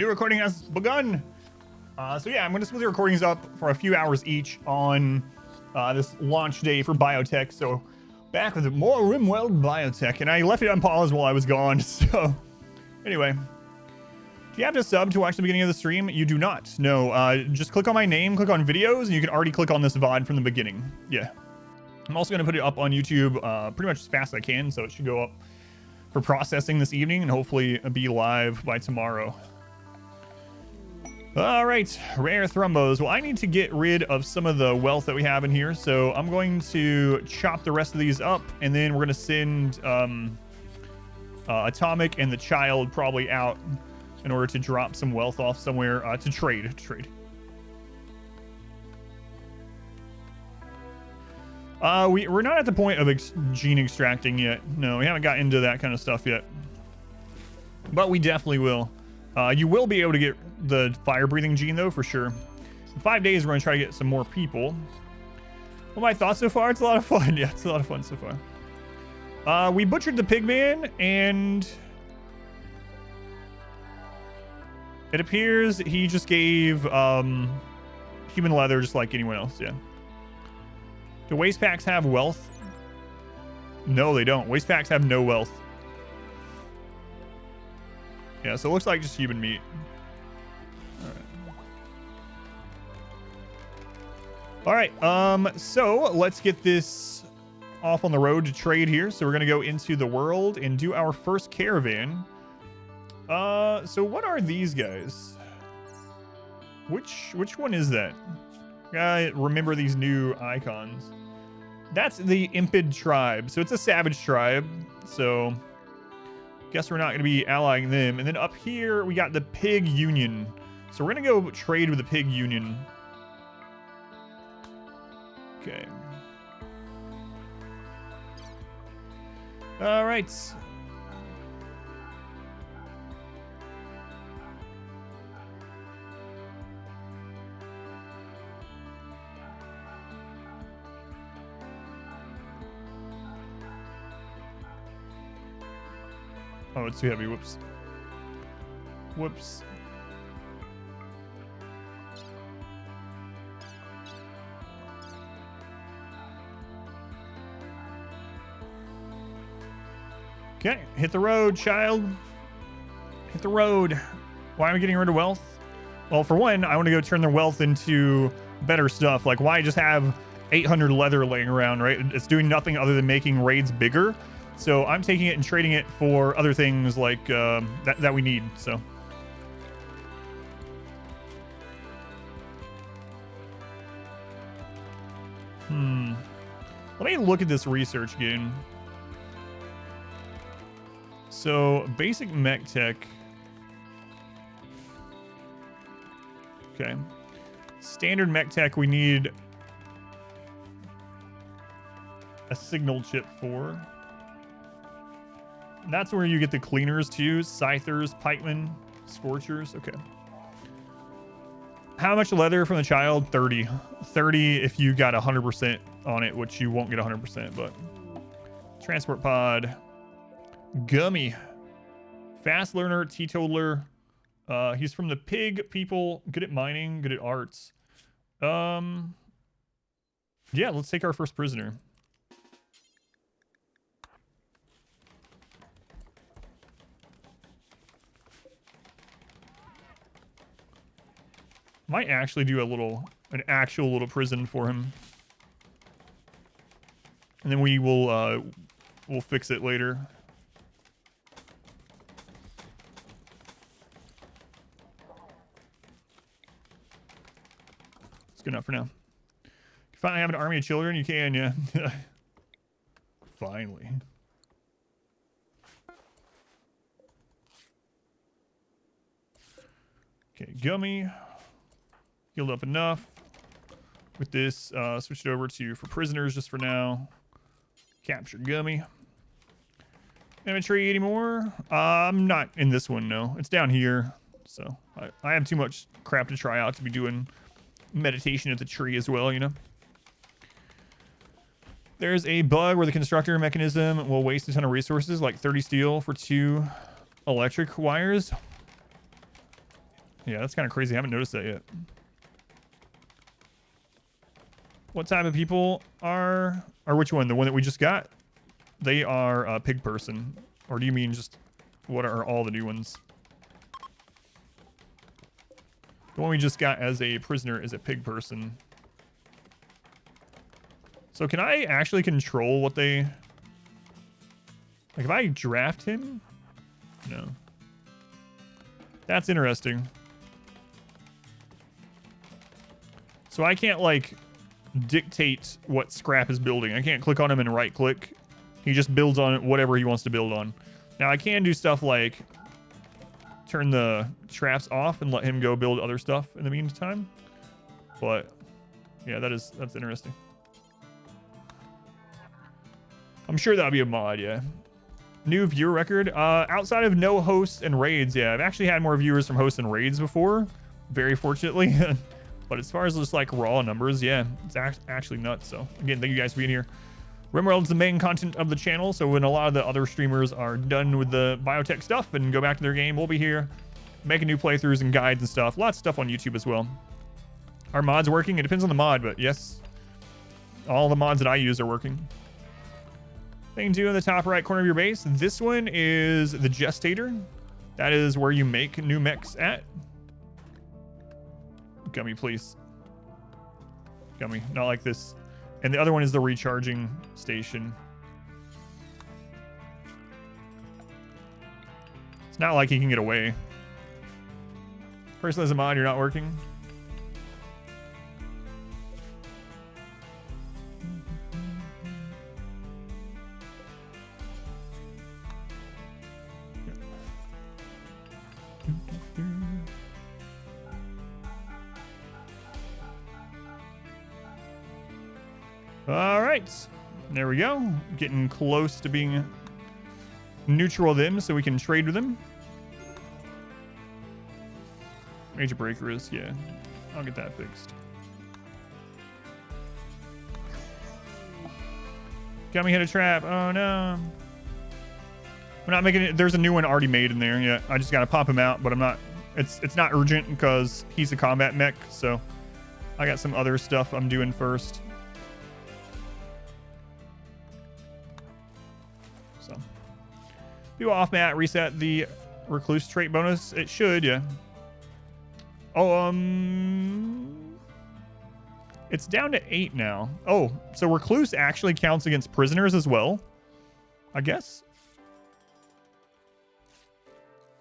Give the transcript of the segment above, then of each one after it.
New recording has begun. So yeah, I'm going to split the recordings up for a few hours each on this launch day for biotech. So back with more RimWorld Biotech, and I left it on pause while I was gone. So anyway, do you have to sub to watch the beginning of the stream? You do not. No, just click on my name, click on videos, and you can already click on this VOD from the beginning. Yeah. I'm also going to put it up on YouTube pretty much as fast as I can, so it should go up for processing this evening and hopefully be live by tomorrow. All right, rare thrombos. Well, I need to get rid of some of the wealth that we have in here, so I'm going to chop the rest of these up, and then we're going to send Atomic and the Child probably out in order to drop some wealth off somewhere to trade. We're not at the point of gene extracting yet. No, we haven't gotten into that kind of stuff yet, but we definitely will. You will be able to get the fire-breathing gene, though, for sure. In 5 days, we're going to try to get some more people. Well, my thoughts so far? It's a lot of fun. Yeah, it's a lot of fun so far. We butchered the pigman, and it appears he just gave human leather just like anyone else, yeah. Do waste packs have wealth? No, they don't. Waste packs have no wealth. Yeah, so it looks like just human meat. All right, so let's get this off on the road to trade here. So we're gonna go into the world and do our first caravan. So what are these guys? Which one is that? I remember these new icons. That's the Impid tribe. So it's a savage tribe. So guess we're not going to be allying them. And then up here, we got the Pig Union. So we're going to go trade with the Pig Union. Okay. All right. Oh, it's too heavy. Whoops. Whoops. Okay, hit the road, child. Hit the road. Why am I getting rid of wealth? Well, for one, I want to go turn their wealth into better stuff. Like, why just have 800 leather laying around, right? It's doing nothing other than making raids bigger. So I'm taking it and trading it for other things like that we need. So let me look at this research again. So basic mech tech. Okay. Standard mech tech we need a signal chip for. That's where you get the cleaners too. Scythers, pikemen, scorchers. Okay. How much leather from the child? 30. 30 if you got 100% on it, which you won't get 100%, but transport pod. Gummy. Fast learner, teetotaler. He's from the pig people. Good at mining, good at arts. Yeah, let's take our first prisoner. Might actually do an actual little prison for him, and then we will we'll fix it later. It's good enough for now. You finally have an army of children. You can, yeah. Finally. Okay, gummy. Healed up enough. With this, switch it over to for prisoners just for now. Capture gummy. Inventory anymore? I'm not in this one, no. It's down here. So I have too much crap to try out to be doing meditation at the tree as well, you know. There's a bug where the constructor mechanism will waste a ton of resources, like 30 steel for 2 electric wires. Yeah, that's kind of crazy. I haven't noticed that yet. What type of people are... Or which one? The one that we just got? They are a pig person. Or do you mean just... What are all the new ones? The one we just got as a prisoner is a pig person. So can I actually control what they... Like if I draft him? No. That's interesting. So I can't like dictate what Scrap is building. I can't click on him and right click. He just builds on whatever he wants to build on. Now I can do stuff like turn the traps off and let him go build other stuff in the meantime. But yeah, that's interesting. I'm sure that'll be a mod, yeah. New viewer record. Outside of no hosts and raids, yeah, I've actually had more viewers from hosts and raids before, very fortunately. But as far as just like raw numbers, yeah, it's actually nuts. So again, thank you guys for being here. RimWorld is the main content of the channel, so when a lot of the other streamers are done with the biotech stuff and go back to their game, we'll be here making new playthroughs and guides and stuff. Lots of stuff on YouTube as well. Are mods working? It depends on the mod, but yes, all the mods that I use are working. Thing 2 in the top right corner of your base. This one is the gestator. That is where you make new mechs at. Gummy, please. Gummy, not like this. And the other one is the recharging station. It's not like he can get away. Personally, as a mod, you're not working. All right, there we go. Getting close to being neutral with them so we can trade with them. Major breaker is, yeah. I'll get that fixed. Got me hit a trap. Oh no. We're not making it. There's a new one already made in there. Yeah, I just got to pop him out, but I'm not. It's not urgent because he's a combat mech, so I got some other stuff I'm doing first. So, do off mat reset the recluse trait bonus. It should, yeah. Oh, it's down to 8 now. Oh, so recluse actually counts against prisoners as well, I guess.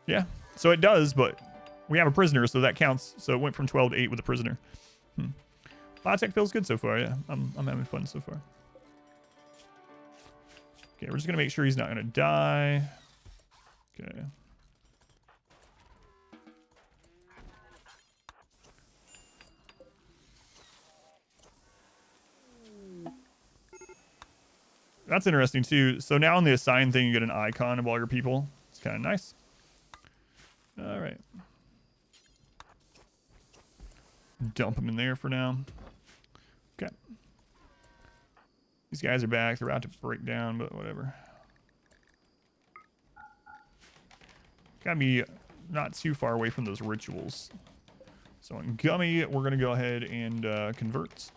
Yeah, so it does, but we have a prisoner, so that counts. So it went from 12 to 8 with a prisoner. Biotech feels good so far, yeah. I'm having fun so far. Okay, we're just gonna make sure he's not gonna die. Okay. That's interesting too. So now on the assign thing, you get an icon of all your people. It's kind of nice. All right. Dump them in there for now. Okay. These guys are back. They're about to break down, but whatever. Gotta be not too far away from those rituals. So on Gummy, we're going to go ahead and convert.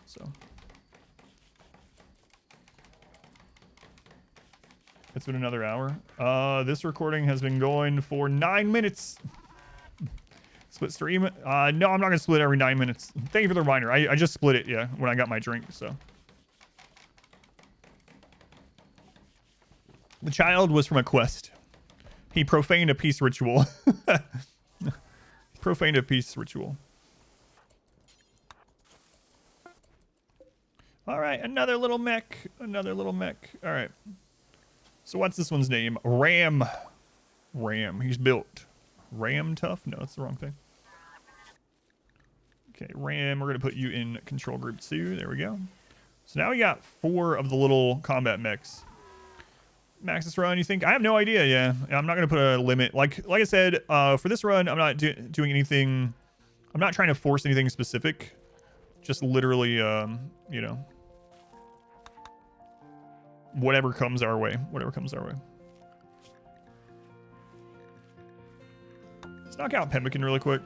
So. It's been another hour. This recording has been going for 9 minutes. Split stream? No, I'm not going to split every 9 minutes. Thank you for the reminder. I just split it, yeah, when I got my drink, so. The child was from a quest. He profaned a peace ritual. Profaned a peace ritual. All right, another little mech. Another little mech. All right. So what's this one's name? Ram. Ram. He's built. Ram tough? No, that's the wrong thing. Okay, Ram. We're going to put you in control group 2. There we go. So now we got 4 of the little combat mechs. Maxis run, you think? I have no idea, yeah. I'm not going to put a limit. Like I said, for this run, I'm not doing anything. I'm not trying to force anything specific. Just literally, you know. Whatever comes our way. Whatever comes our way. Let's knock out pemmican really quick.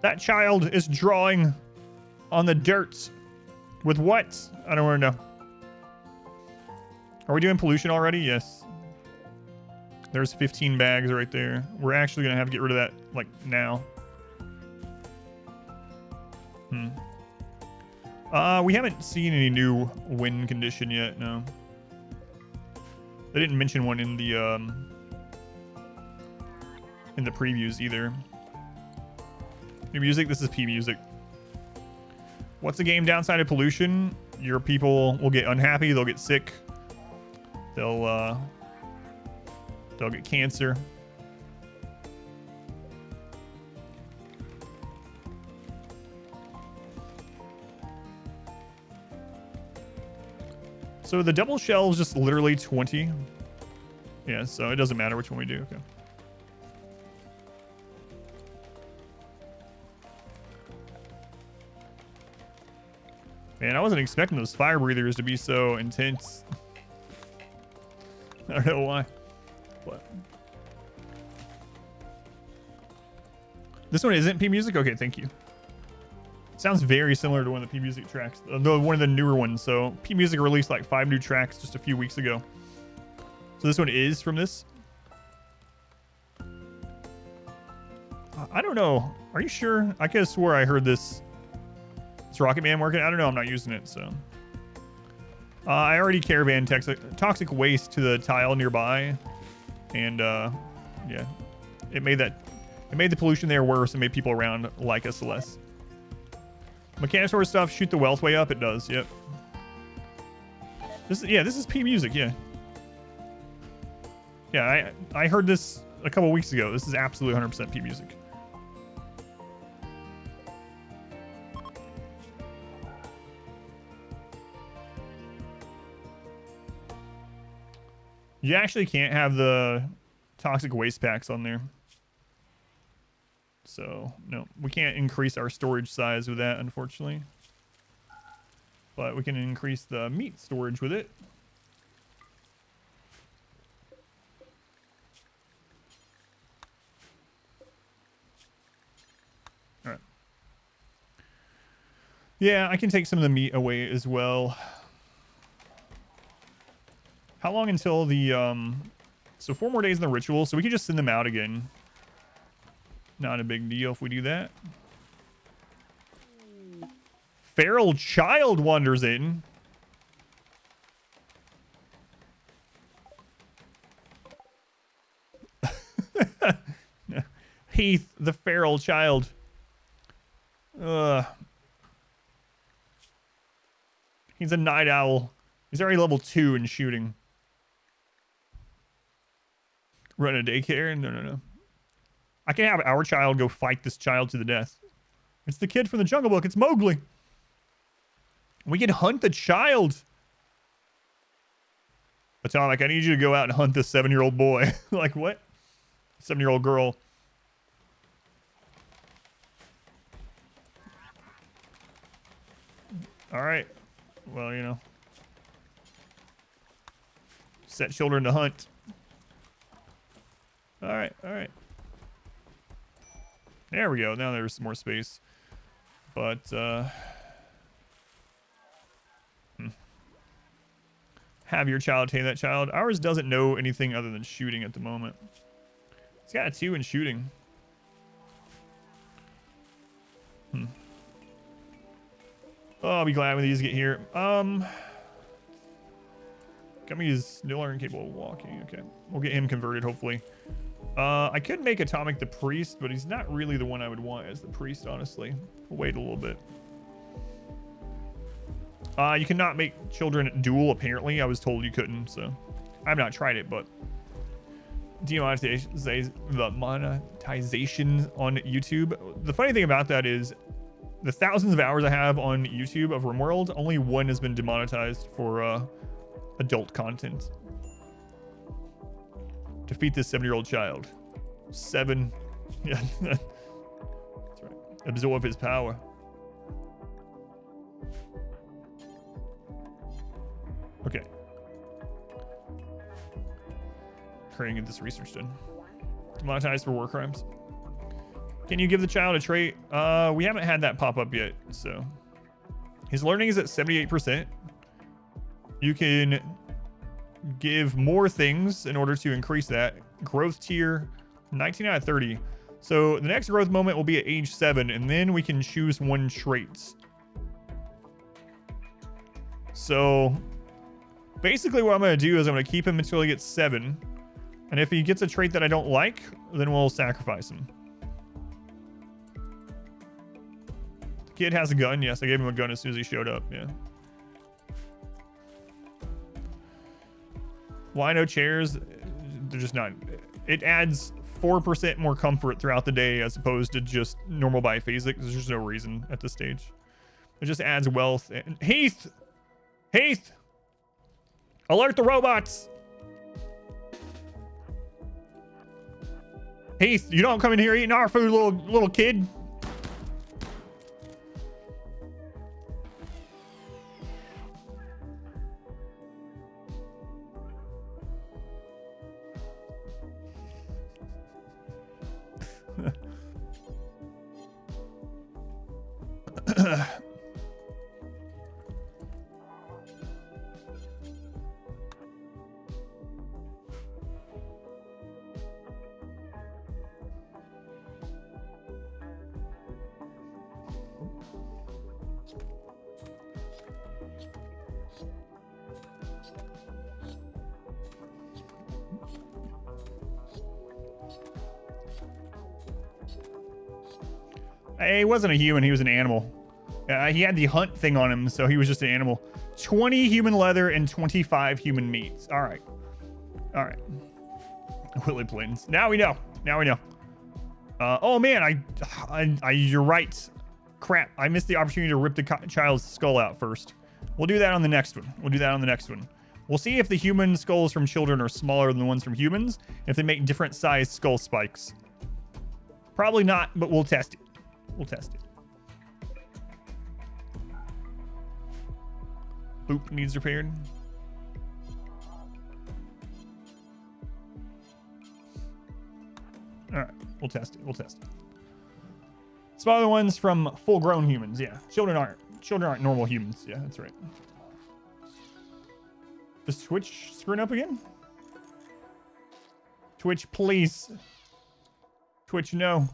That child is drawing on the dirt. With what? I don't want to know. Are we doing pollution already? Yes. There's 15 bags right there. We're actually going to have to get rid of that, like, now. We haven't seen any new wind condition yet, no. They didn't mention one in the previews either. New music, this is P music. What's the game downside of pollution? Your people will get unhappy, they'll get sick. They'll get cancer. So the double shell is just literally 20. Yeah, so it doesn't matter which one we do. Okay. Man, I wasn't expecting those fire breathers to be so intense. I don't know why. But this one isn't P music? Okay, thank you. Sounds very similar to one of the P music tracks, though one of the newer ones. So P music released like 5 new tracks just a few weeks ago. So this one is from this. I don't know. Are you sure? I could have swore I heard this. It's Rocket Man working. I don't know. I'm not using it, so. I already caravan toxic waste to the tile nearby, and yeah, it made the pollution there worse and made people around like us less. Mechanitor stuff, shoot the wealth way up. It does. Yep. This is P music. Yeah. Yeah, I heard this a couple weeks ago. This is absolutely 100% P music. You actually can't have the toxic waste packs on there. So, no, we can't increase our storage size with that, unfortunately. But we can increase the meat storage with it. All right. Yeah, I can take some of the meat away as well. How long until the, so 4 more days in the ritual, so we can just send them out again. Not a big deal if we do that. Feral child wanders in. Heath, the feral child. He's a night owl. He's already level 2 in shooting. Run a daycare? No. I can have our child go fight this child to the death. It's the kid from the Jungle Book. It's Mowgli. We can hunt the child. Atomic, I need you to go out and hunt this 7-year-old boy. Like, what? 7-year-old girl. All right. Well, you know. Set children to hunt. All right. There we go. Now there's some more space. But, have your child tame that child. Ours doesn't know anything other than shooting at the moment. It's got a 2 in shooting. Oh, I'll be glad when these get here. Gummy is no longer incapable of walking. Okay. We'll get him converted, hopefully. I could make Atomic the priest, but he's not really the one I would want as the priest, honestly. We'll wait a little bit. You cannot make children dual, apparently. I was told you couldn't, so I've not tried it, but demonetization on YouTube. The funny thing about that is the thousands of hours I have on YouTube of RimWorld, only one has been demonetized for adult content. Defeat this 7-year-old child. 7. Yeah, that's right. Absorb his power. Okay. try and get this research done. Demonetized for war crimes. Can you give the child a trait? We haven't had that pop up yet, so. His learning is at 78%. You can give more things in order to increase that. Growth tier, 19 out of 30. So the next growth moment will be at age 7, and then we can choose one trait. So basically what I'm going to do is I'm going to keep him until he gets 7. And if he gets a trait that I don't like, then we'll sacrifice him. The kid has a gun. Yes, I gave him a gun as soon as he showed up. Yeah. Why no chairs? They're just not. It adds 4% more comfort throughout the day as opposed to just normal biphasic. There's just no reason at this stage. It just adds wealth. And Heath! Heath! Alert the robots! Heath, you don't come in here eating our food, little kid. He wasn't a human, he was an animal. He had the hunt thing on him, so he was just an animal. 20 human leather and 25 human meats. All right. All right. Willy Plains. Now we know. Now we know. Oh man, you're right. Crap, I missed the opportunity to rip the child's skull out first. We'll do that on the next one. We'll do that on the next one. We'll see if the human skulls from children are smaller than the ones from humans, if they make different size skull spikes. Probably not, but we'll test it. We'll test it. Boop needs repaired. All right, we'll test it. We'll test it. Smaller ones from full-grown humans. Yeah, children aren't normal humans. Yeah, that's right. Is Twitch screwing up again? Twitch, please. Twitch, no.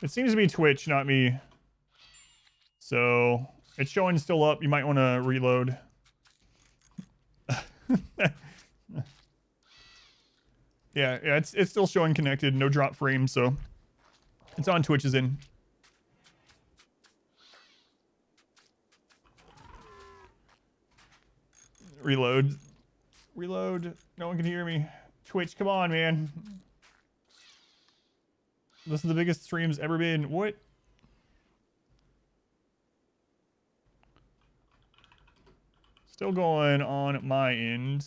It seems to be Twitch, not me. So it's showing still up. You might want to reload. Yeah, it's still showing connected. No drop frame, so it's on Twitch's end. Reload. Reload. No one can hear me. Twitch, come on, man. This is the biggest stream's ever been. What? Still going on my end.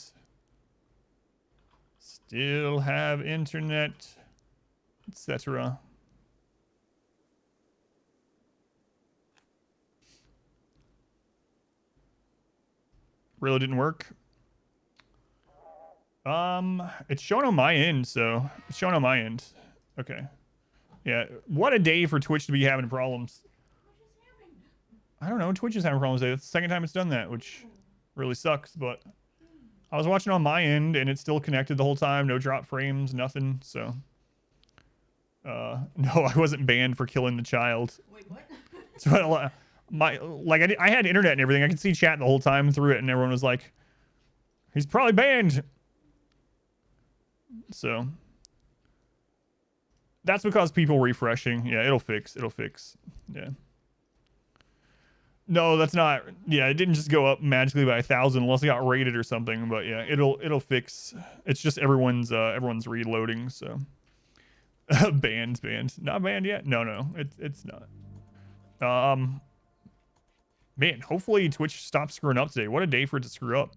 Still have internet, etc. Really didn't work. It's showing on my end, so it's showing on my end. Okay. Yeah, what a day for Twitch to be having problems. I don't know, Twitch is having problems today. It's the second time it's done that, which really sucks, but I was watching on my end and it's still connected the whole time. No drop frames, nothing, so. No, I wasn't banned for killing the child. Wait, what? So, I had internet and everything. I could see chat the whole time through it and everyone was like, he's probably banned. So. That's because people refreshing. Yeah, it'll fix. It'll fix. Yeah. No, that's not. Yeah, it didn't just go up magically by 1,000 unless it got raided or something. But yeah, it'll fix. It's just everyone's reloading. So banned. Not banned yet. No, it's not. Man, hopefully Twitch stops screwing up today. What a day for it to screw up.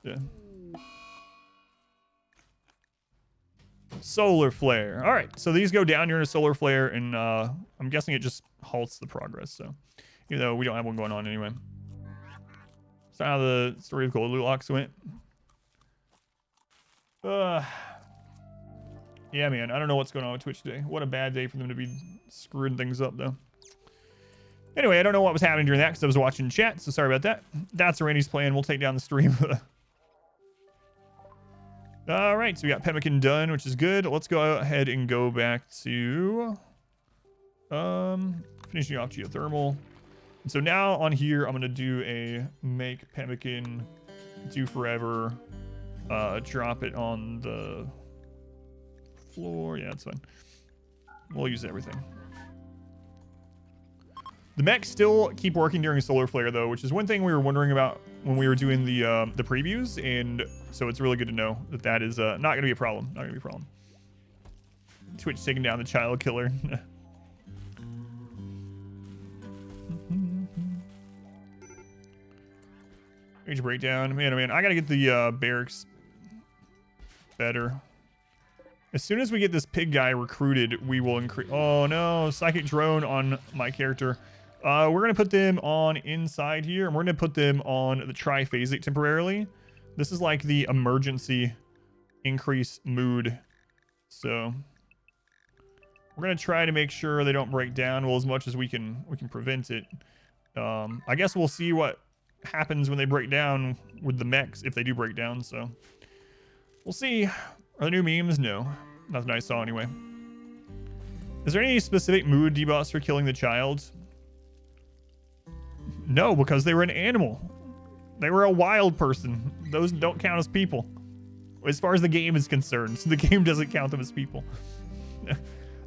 Yeah. Solar flare. All right, so these go down during a solar flare, and I'm guessing it just halts the progress. So, even though we don't have one going on anyway. That's not how the story of Goldilocks went. Yeah, man, I don't know what's going on with Twitch today. What a bad day for them to be screwing things up, though. Anyway, I don't know what was happening during that because I was watching chat, so sorry about that. That's Randy's plan. We'll take down the stream. All right, so we got pemmican done, which is good. Let's go ahead and go back to finishing off geothermal. And so now on here, I'm gonna do a make pemmican do forever. Drop it on the floor. Yeah, that's fine. We'll use everything. The mechs still keep working during solar flare though, which is one thing we were wondering about when we were doing the previews, and so it's really good to know that that is not going to be a problem. Not going to be a problem. Twitch taking down the child killer. Age breakdown. Man, oh man, I got to get the barracks better. As soon as we get this pig guy recruited, we will increase. Oh no, psychic drone on my character. We're going to put them on inside here, and we're going to put them on the triphasic temporarily. This is like the emergency increase mood. So we're going to try to make sure they don't break down, well, as much as we can prevent it. I guess we'll see what happens when they break down with the mechs, if they do break down. So we'll see. Are there new memes? No. Nothing I saw anyway. Is there any specific mood debuffs for killing the child? No, because they were an animal. They were a wild person. Those don't count as people. As far as the game is concerned. So the game doesn't count them as people.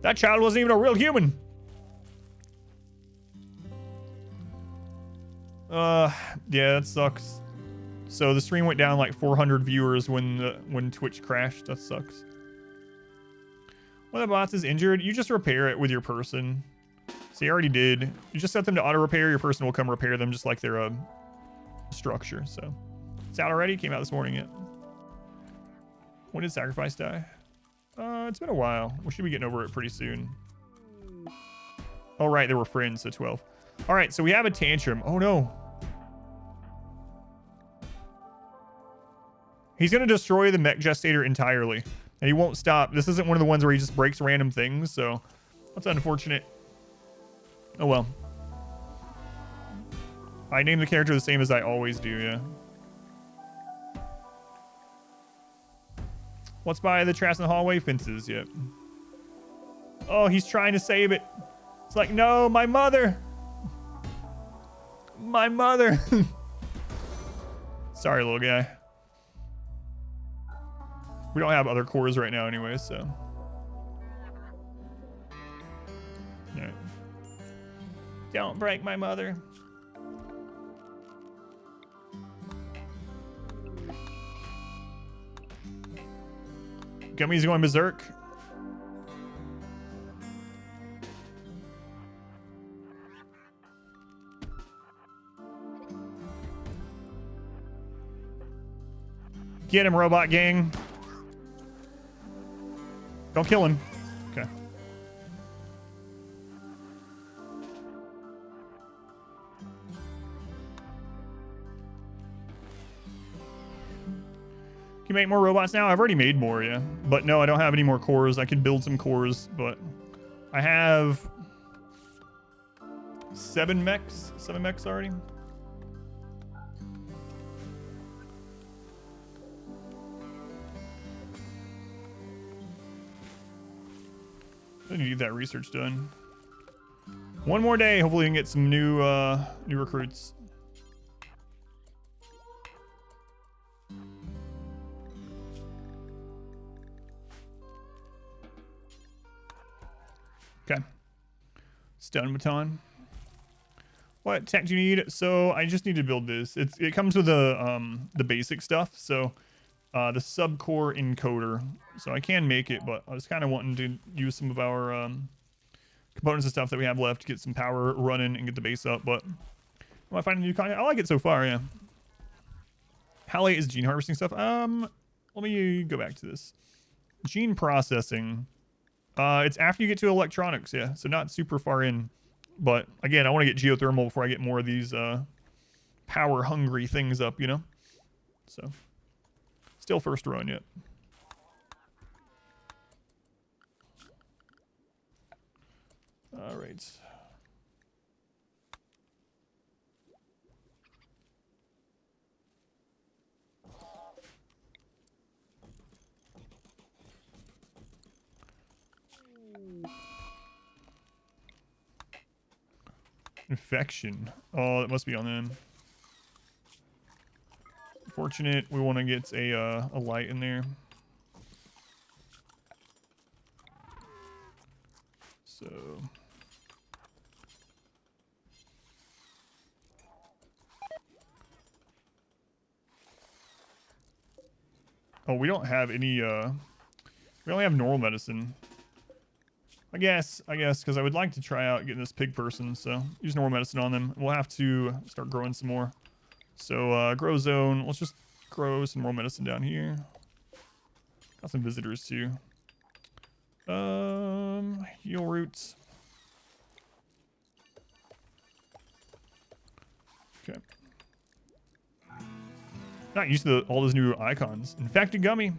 That child wasn't even a real human. Yeah, that sucks. So the stream went down like 400 viewers when Twitch crashed. That sucks. When the bots is injured, you just repair it with your person. So you already did. You just set them to auto repair. Your person will come repair them just like they're a structure. So it's out already. Came out this morning yet. When did Sacrifice die? It's been a while. We should be getting over it pretty soon. Oh right, they were friends. So 12. All right, so we have a tantrum. Oh no. He's gonna destroy the mech gestator entirely, and he won't stop. This isn't one of the ones where he just breaks random things, so that's unfortunate. Oh well. I named the character the same as I always do, yeah. What's by the trash in the hallway? Fences, yep. Oh, he's trying to save it. It's like, no, my mother. My mother. Sorry, little guy. We don't have other cores right now anyway, so. Alright. Don't break my mother. Gummy's going berserk. Get him, robot gang. Don't kill him. Okay. Can you make more robots now? I've already made more, yeah. But no, I don't have any more cores. I could build some cores, but I have 7 mechs. 7 mechs already. I need to get that research done. One more day. Hopefully we can get some new recruits. Okay. Stone baton. What tech do you need? So I just need to build this. It comes with the basic stuff. So the subcore encoder. So I can make it, but I was kind of wanting to use some of our components and stuff that we have left to get some power running and get the base up. But am I finding new content? I like it so far, yeah. How late is gene harvesting stuff? Let me go back to this. Gene processing. It's after you get to electronics, yeah. So not super far in. But again, I want to get geothermal before I get more of these power hungry things up, you know? So still first run yet. All right. Infection. Oh, that must be on them. Fortunate. We want to get a light in there. So. Oh, we don't have any, we only have normal medicine. I guess, because I would like to try out getting this pig person, so use normal medicine on them. We'll have to start growing some more. So, grow zone. Let's just grow some more medicine down here. Got some visitors, too. Heal roots. Okay. Not used to all those new icons. Infected gummy.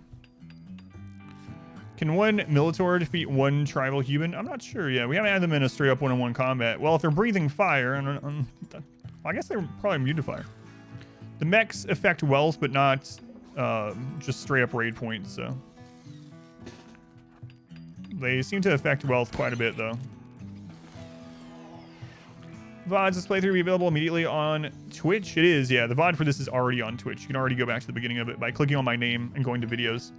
Can one Militor defeat one tribal human? I'm not sure yet. We haven't had them in a straight up one-on-one combat. Well, if they're breathing fire, I guess they're probably immune to fire. The mechs affect wealth, but not just straight up raid points, so. They seem to affect wealth quite a bit, though. VODs, this playthrough will be available immediately on Twitch. It is, yeah. The VOD for this is already on Twitch. You can already go back to the beginning of it by clicking on my name and going to videos.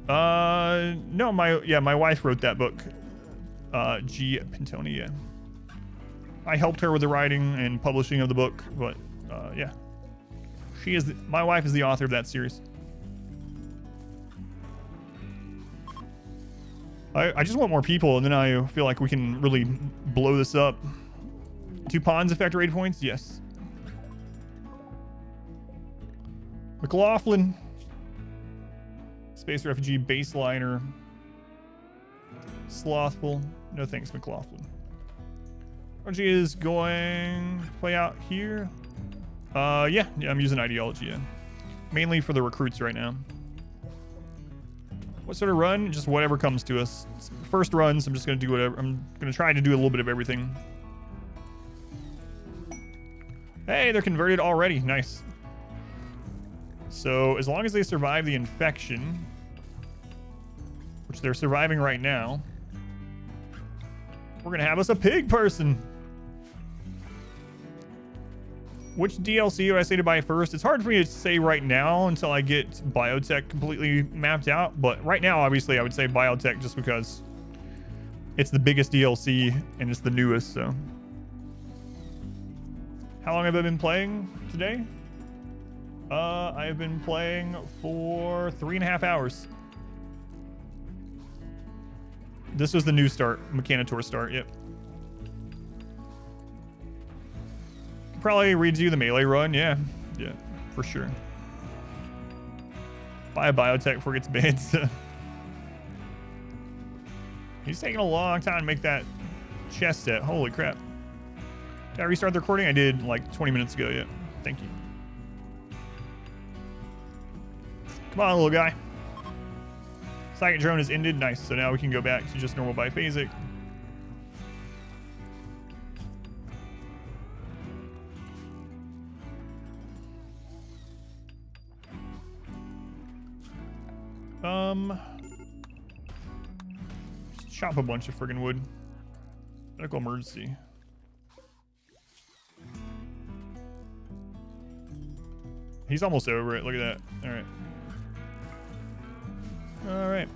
No, my wife wrote that book. G. Pintoni, yeah. I helped her with the writing and publishing of the book, but, yeah. My wife is the author of that series. I just want more people, and then I feel like we can really blow this up. Do pawns affect raid points? Yes. McLaughlin. Space refugee, baseliner. Slothful. No thanks, McLaughlin. Ideology is going to play out here. Yeah, I'm using ideology, yeah. Mainly for the recruits right now. What sort of run? Just whatever comes to us. First runs, I'm just going to do whatever. I'm going to try to do a little bit of everything. Hey, they're converted already. Nice. So, as long as they survive the infection, which they're surviving right now, we're going to have us a pig person. Which DLC do I say to buy first? It's hard for me to say right now until I get Biotech completely mapped out. But right now, obviously, I would say Biotech just because it's the biggest DLC and it's the newest, so. How long have I been playing today? I've been playing for 3.5 hours. This was the new start, Mechanitor start, yep. Probably redo the melee run, yeah, for sure. Buy a Biotech before it gets banned. He's taking a long time to make that chest set. Holy crap. Did I restart the recording? I did like 20 minutes ago, yeah. Thank you. Come on, little guy. Second drone is ended. Nice. So now we can go back to just normal biphasic. Chop a bunch of friggin' wood. Medical emergency. He's almost over it. Look at that. All right. All right.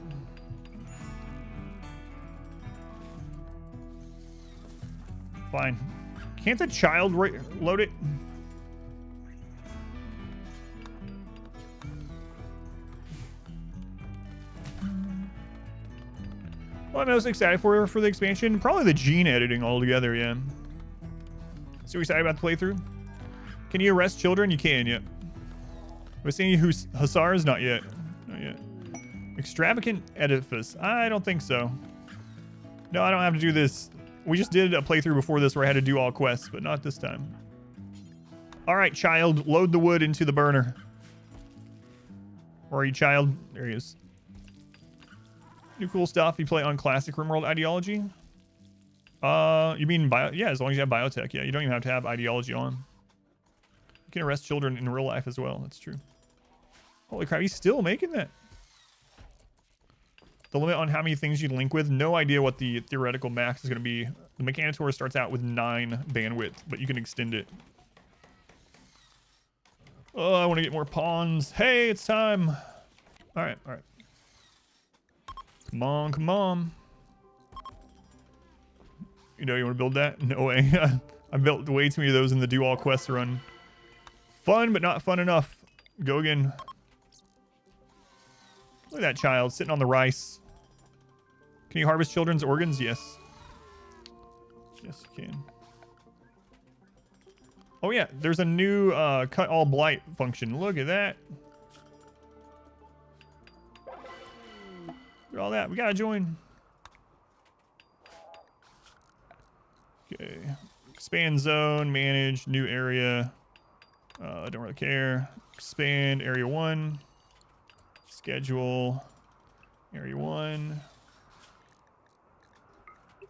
Fine. Can't the child load it? What I'm most excited for the expansion? Probably the gene editing altogether, yeah. So excited about the playthrough? Can you arrest children? You can, yeah. we see any hussars? Not yet. Not yet. Extravagant edifice. I don't think so. No, I don't have to do this. We just did a playthrough before this where I had to do all quests, but not this time. All right, child, load the wood into the burner. Where are you, child? There he is. New cool stuff. You play on classic RimWorld ideology? You mean bio? Yeah, as long as you have biotech. Yeah, you don't even have to have ideology on. You can arrest children in real life as well. That's true. Holy crap, he's still making that. The limit on how many things you link with, no idea what the theoretical max is going to be. The Mechanitor starts out with 9 bandwidth, but you can extend it. Oh, I want to get more pawns. Hey, it's time. All right, all right. Come on, come on. You know you want to build that? No way. I built way too many of those in the do all quests run. Fun, but not fun enough. Go again. Look at that child sitting on the rice. Can you harvest children's organs? Yes. Yes, you can. Oh yeah, there's a new cut all blight function. Look at that. Look at all that. We gotta join. Okay. Expand zone, manage, new area. I don't really care. Expand area 1. Schedule area 1.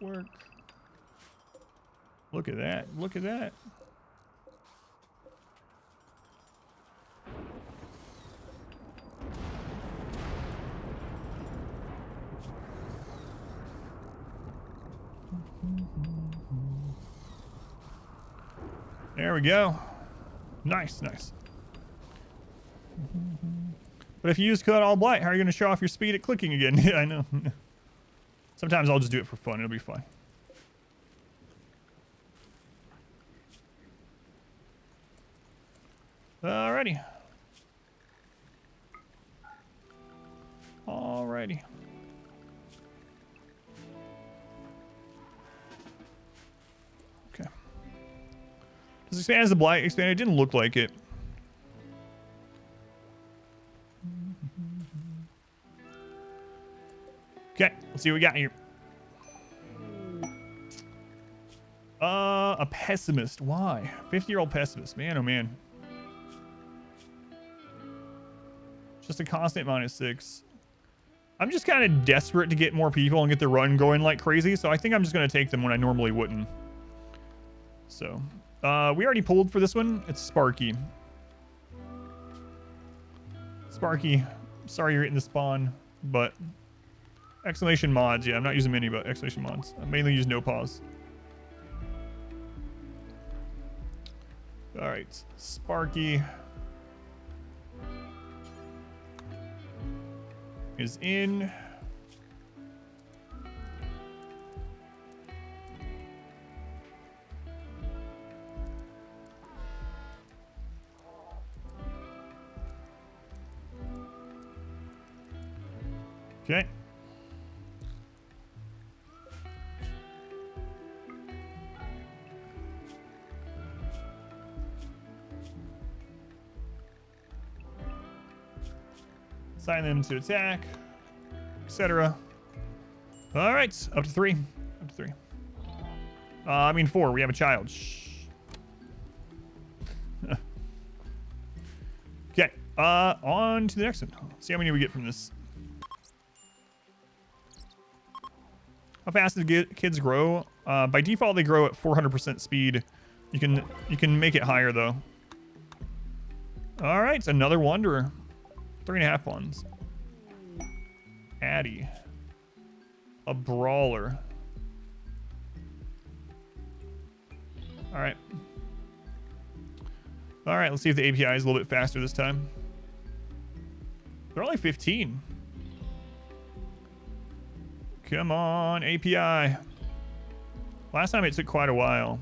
Work. Look at that. Look at that. There we go. Nice, nice. But if you use cut all blight, how are you going to show off your speed at clicking again? Yeah, I know. Sometimes I'll just do it for fun. It'll be fun. Alrighty. Alrighty. Okay. Does it expand as the blight expand? It didn't look like it. Okay, let's see what we got here. A pessimist. Why? 50-year-old pessimist. Man, oh man. Just a constant -6. I'm just kind of desperate to get more people and get the run going like crazy, so I think I'm just going to take them when I normally wouldn't. So, we already pulled for this one. It's Sparky. Sparky, sorry you're hitting the spawn, but exclamation mods. Yeah, I'm not using many, but exclamation mods. I mainly use no pause. All right, Sparky is in. Okay. Assign them to attack, etc. All right, up to 3. Up to 3. I mean 4. We have a child. Shh. Okay. On to the next one. Let's see how many we get from this. How fast do the kids grow? By default, they grow at 400% speed. You can make it higher though. All right, another wanderer. 3.5 ones. Addy. A brawler. All right. All right, let's see if the API is a little bit faster this time. They're only 15. Come on, API. Last time it took quite a while.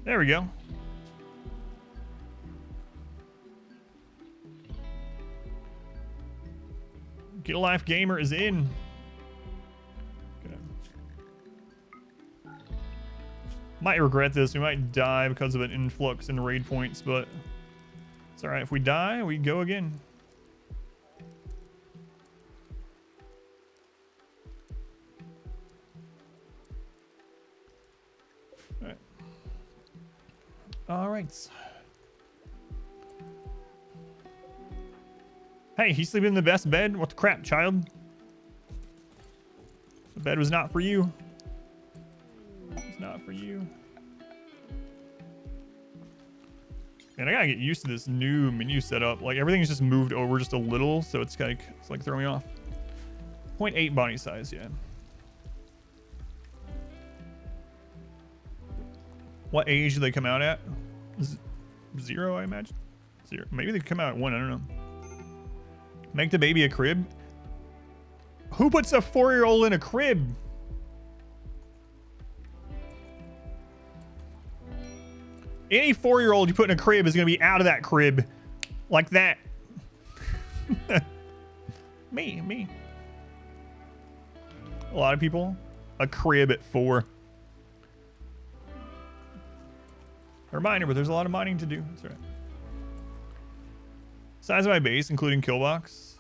There we go. GetalifeGamer is in. Okay. Might regret this. We might die because of an influx in raid points, but It's all right. If we die, we go again. All right. All right. Hey, he's sleeping in the best bed? What the crap, child? The bed was not for you. It's not for you. Man, I gotta get used to this new menu setup. Like, everything's just moved over just a little, so it's like throwing me off. 0.8 body size, yeah. What age do they come out at? 0, I imagine. 0. Maybe they come out at 1, I don't know. Make the baby a crib? Who puts a 4-year-old in a crib? Any 4-year-old you put in a crib is going to be out of that crib like that. Me. A lot of people, a crib at 4. A reminder, but there's a lot of mining to do. That's right. Size of my base, including kill box.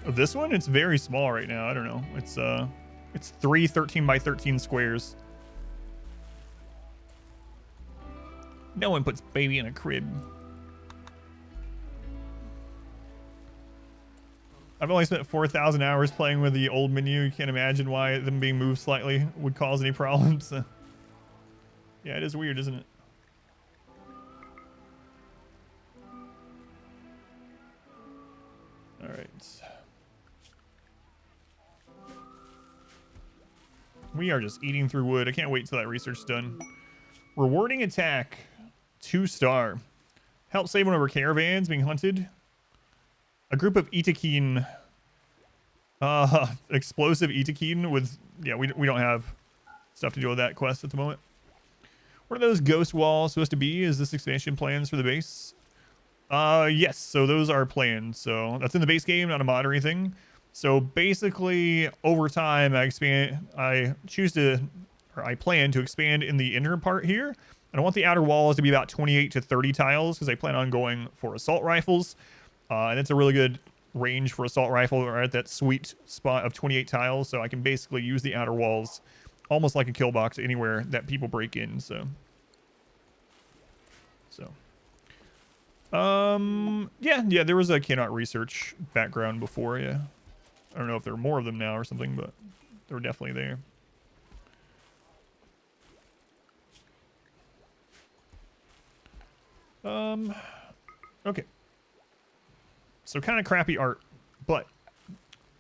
Of this one, it's very small right now. I don't know. It's 3 13 by 13 squares. No one puts baby in a crib. I've only spent 4,000 hours playing with the old menu. You can't imagine why them being moved slightly would cause any problems. Yeah, it is weird, isn't it? All right. We are just eating through wood. I can't wait till that research's done. Rewarding attack. 2-star. Help save one of our caravans being hunted. A group of Itakeen. Explosive Itakeen with... Yeah, we don't have stuff to do with that quest at the moment. What are those ghost walls supposed to be? Is this expansion plans for the base? Yes. So those are planned. So that's in the base game, not a mod or anything. So basically, over time, I plan to expand in the inner part here. And I want the outer walls to be about 28 to 30 tiles because I plan on going for assault rifles. And it's a really good range for assault rifle right at that sweet spot of 28 tiles. So I can basically use the outer walls almost like a kill box anywhere that people break in. So. Yeah, there was a cannot research background before, yeah. I don't know if there are more of them now or something, but they were definitely there. Okay. So kind of crappy art, but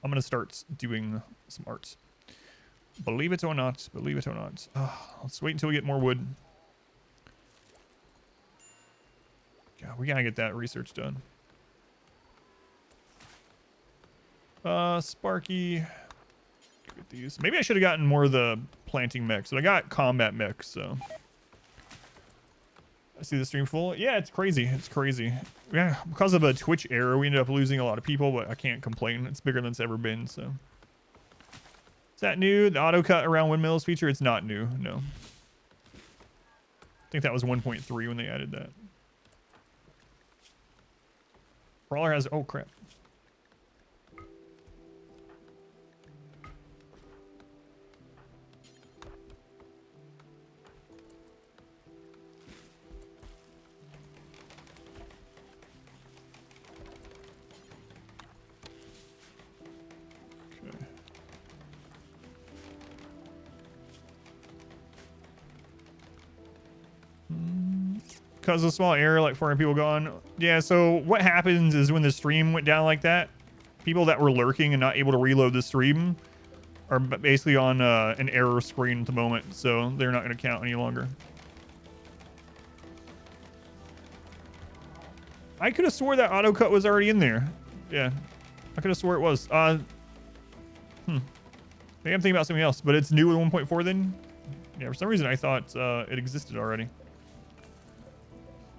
I'm going to start doing some art. Believe it or not, believe it or not. Let's wait until we get more wood. God, we gotta get that research done. Sparky. Get these. Maybe I should have gotten more of the planting mechs, but I got combat mechs, so. I see the stream full. Yeah, it's crazy. It's crazy. Yeah, because of a Twitch error, we ended up losing a lot of people, but I can't complain. It's bigger than it's ever been, so. Is that new? The auto cut around windmills feature? It's not new, no. I think that was 1.3 when they added that. Brawler has... Oh, crap. Because of a small error, like 400 people gone. Yeah, so what happens is when the stream went down like that, people that were lurking and not able to reload the stream are basically on an error screen at the moment, so they're not going to count any longer. I could have swore that auto cut was already in there. Yeah, I could have swore it was. Maybe I'm thinking about something else, but it's new with 1.4 then? Yeah, for some reason I thought it existed already.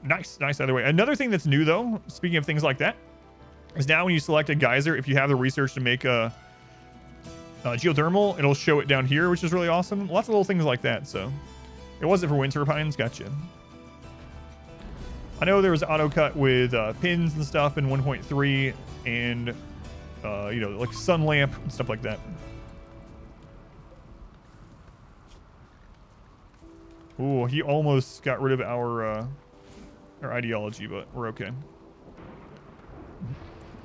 Nice either way. Another thing that's new though, speaking of things like that, is now when you select a geyser, if you have the research to make a geothermal, it'll show it down here, which is really awesome. Lots of little things like that, so. It wasn't for wind turbines, gotcha. I know there was auto cut with pins and stuff in 1.3 and you know, like sun lamp and stuff like that. Ooh, he almost got rid of our ideology, but we're okay.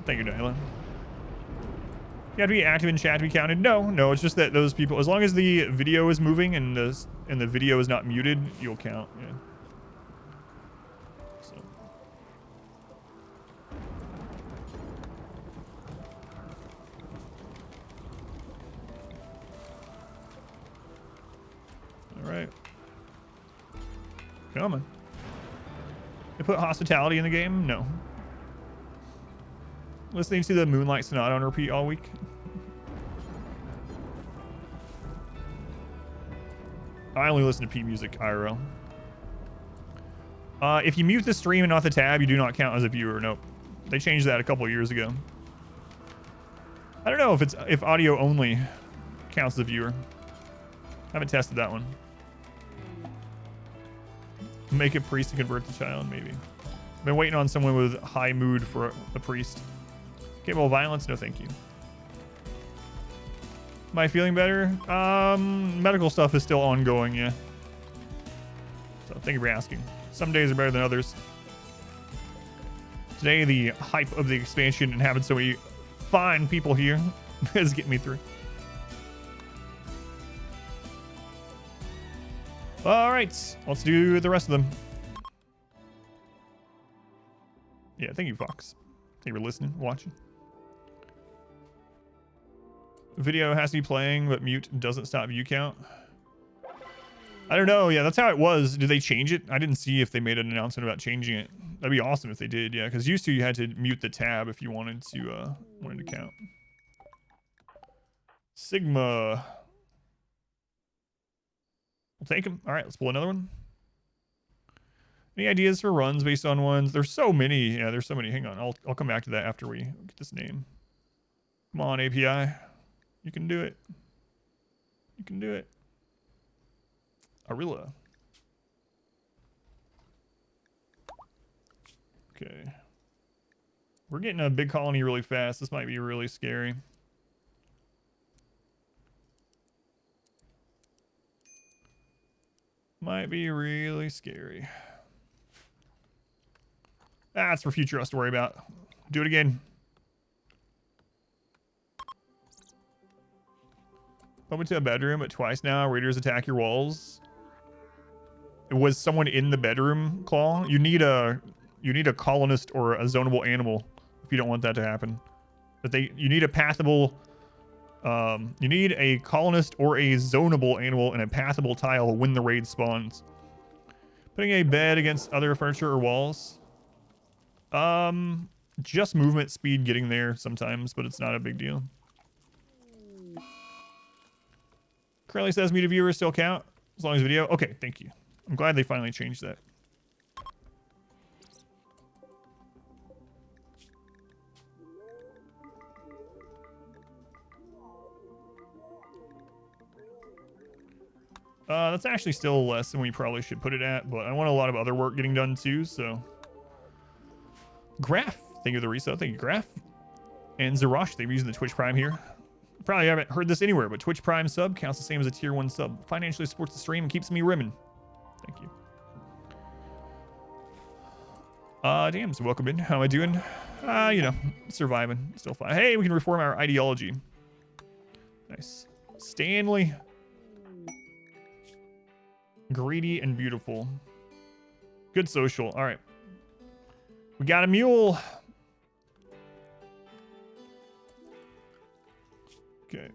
Thank you, Dylan. You have to be active in chat to be counted. No, it's just that those people, as long as the video is moving and the video is not muted, you'll count. Yeah. So. All right. Come on. They put hospitality in the game? No. Listening to the Moonlight Sonata on repeat all week. I only listen to P music IRL. If you mute the stream and not the tab, you do not count as a viewer. Nope. They changed that a couple of years ago. I don't know if audio only counts as a viewer. Haven't tested that one. Make a priest to convert the child, maybe. I've been waiting on someone with high mood for a priest. Capable of violence? No, thank you. Am I feeling better? Medical stuff is still ongoing, yeah. So thank you for asking. Some days are better than others. Today, the hype of the expansion and having so many fine people here is getting me through. All right, let's do the rest of them. Yeah, thank you, Fox. Thank you for listening, watching. Video has to be playing, but mute doesn't stop view count. I don't know. Yeah, that's how it was. Did they change it? I didn't see if they made an announcement about changing it. That'd be awesome if they did. Yeah, because used to you had to mute the tab if you wanted to count. Sigma. We'll take them. All right, let's pull another one. Any ideas for runs based on ones? There's so many. Yeah, there's so many. Hang on. I'll come back to that after we get this name. Come on, API. You can do it. You can do it. Arilla. Okay. We're getting a big colony really fast. This might be really scary. Might be really scary. That's for future us to worry about. Do it again. Went to a bedroom, but twice now. Raiders attack your walls. Was someone in the bedroom, Claw? You need a colonist or a zonable animal if you don't want that to happen. But you need a pathable. You need a colonist or a zonable animal and a pathable tile when the raid spawns. Putting a bed against other furniture or walls. Just movement speed getting there sometimes, but it's not a big deal. Currently says muted viewers still count as long as video. Okay, thank you. I'm glad they finally changed that. That's actually still less than we probably should put it at, but I want a lot of other work getting done too, so. Graph, thank you for the reset. Thank you, Graph. And Zarash, they're using the Twitch Prime here. Probably haven't heard this anywhere, but Twitch Prime sub counts the same as a tier 1 sub. Financially supports the stream and keeps me rimming. Thank you. Damn, so welcome in. How am I doing? You know, surviving. Still fine. Hey, we can reform our ideology. Nice. Stanley. Greedy and beautiful. Good social. All right. We got a mule. Okay.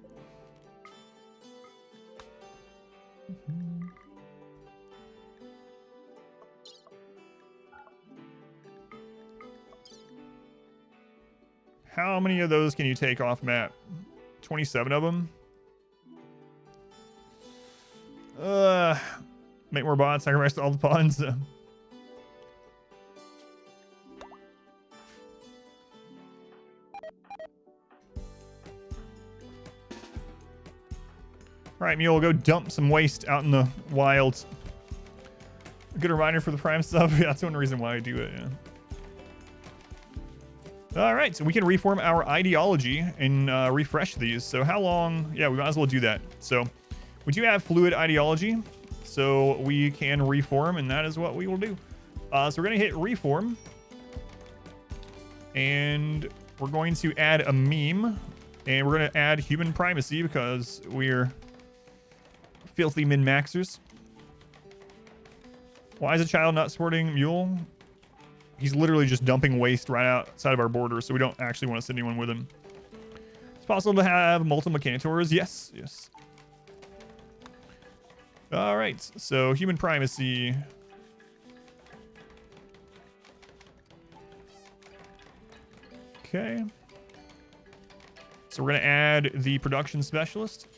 How many of those can you take off map? 27 of them? Make more bots, sacrifice all the pawns. Alright, Mule, go dump some waste out in the wilds. A good reminder for the Prime stuff. Yeah, that's one reason why I do it, yeah. All right, so we can reform our ideology and refresh these. So how long? Yeah, we might as well do that. So we do have fluid ideology, so we can reform, and that is what we will do. So we're going to hit reform, and we're going to add a meme, and we're going to add human primacy because we're filthy min-maxers. Why is a child not supporting Mule? He's literally just dumping waste right outside of our border, so we don't actually want to send anyone with him. It's possible to have multiple mechinators. Yes, yes. All right, so human primacy. Okay. So we're going to add the production specialist.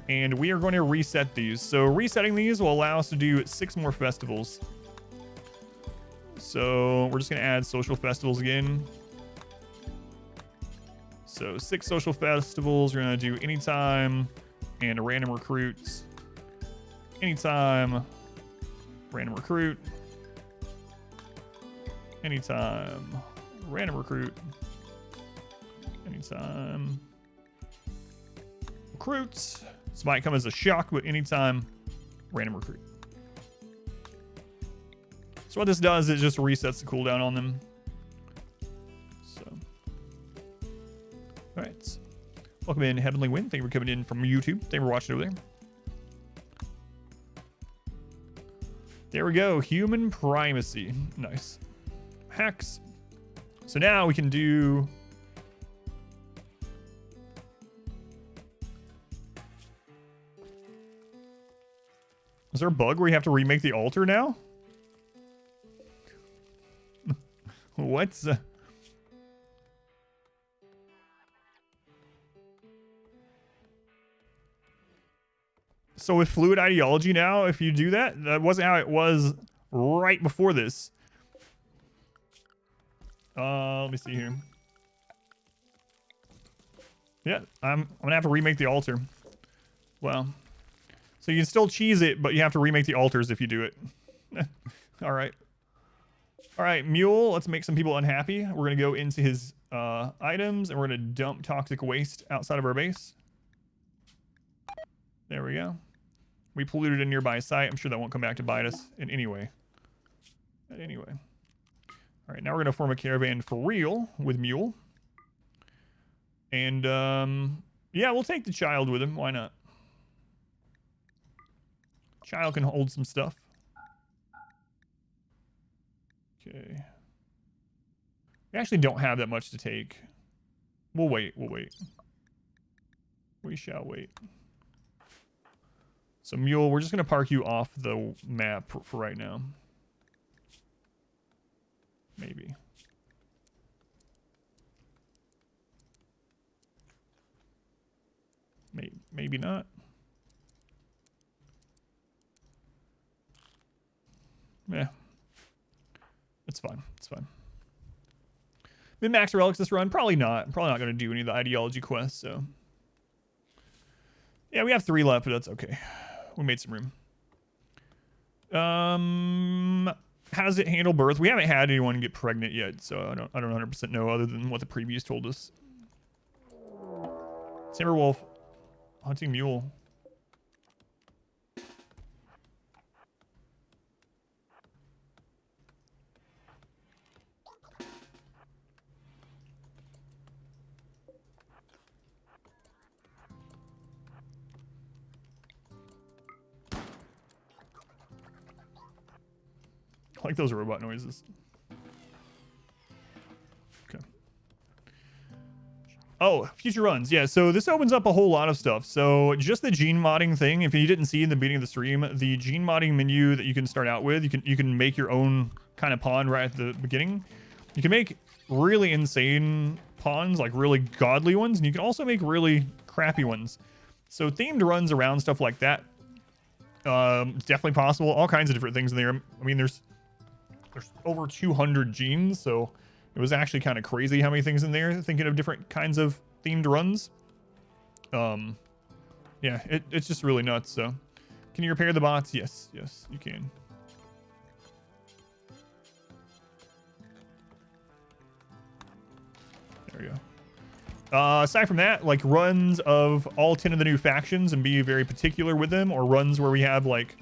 And we are going to reset these. So resetting these will allow us to do 6 more festivals. So we're just going to add social festivals again. So 6 social festivals. We're going to do anytime and a random recruits. Anytime, random recruit. Anytime, random recruit. Anytime, recruits. This might come as a shock, but anytime, random recruit. So what this does is just resets the cooldown on them. So, all right. Welcome in, Heavenly Wind. Thank you for coming in from YouTube. Thank you for watching over there. There we go. Human primacy. Nice. Hacks. So now we can do... Is there a bug where you have to remake the altar now? What's... So with fluid ideology now, if you do that, that wasn't how it was right before this. Let me see here. Yeah, I'm gonna have to remake the altar. Well, so you can still cheese it, but you have to remake the altars if you do it. All right. All right, Mule, let's make some people unhappy. We're gonna go into his items, and we're gonna dump toxic waste outside of our base. There we go. We polluted a nearby site. I'm sure that won't come back to bite us in any way. Anyway. All right, now we're going to form a caravan for real with Mule. And, yeah, we'll take the child with him. Why not? Child can hold some stuff. Okay. We actually don't have that much to take. We'll wait. We'll wait. We shall wait. So, Mule, we're just going to park you off the map for right now. Maybe. Maybe not. Yeah. It's fine. It's fine. Min-max relics this run? Probably not. I'm probably not going to do any of the ideology quests, so... Yeah, we have 3 left, but that's okay. We made some room. How does it handle birth? We haven't had anyone get pregnant yet, so I don't 100% know other than what the previews told us. Timberwolf hunting mule. I like those robot noises. Okay. Oh, future runs. Yeah, so this opens up a whole lot of stuff. So just the gene modding thing, if you didn't see in the beginning of the stream, the gene modding menu that you can start out with, you can make your own kind of pawn right at the beginning. You can make really insane pawns, like really godly ones, and you can also make really crappy ones. So themed runs around stuff like that. Definitely possible. All kinds of different things in there. I mean, there's over 200 genes, so it was actually kind of crazy how many things in there, thinking of different kinds of themed runs. Yeah, Yeah, it's just really nuts. So, can you repair the bots? Yes, yes, you can. There we go. Aside from that, like runs of all 10 of the new factions and be very particular with them, or runs where we have like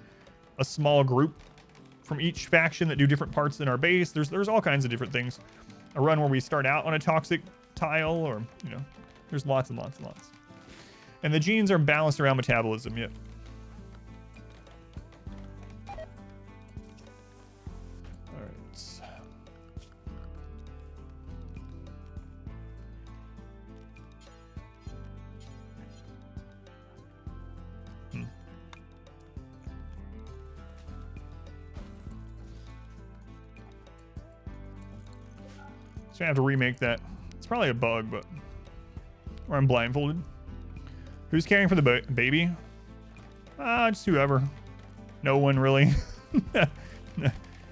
a small group from each faction that do different parts in our base. There's all kinds of different things. A run where we start out on a toxic tile, or you know, there's lots and lots and lots. And the genes are balanced around metabolism. Yep. All right. So I have to remake that. It's probably a bug, but... Or I'm blindfolded. Who's caring for the baby? Just whoever. No one, really.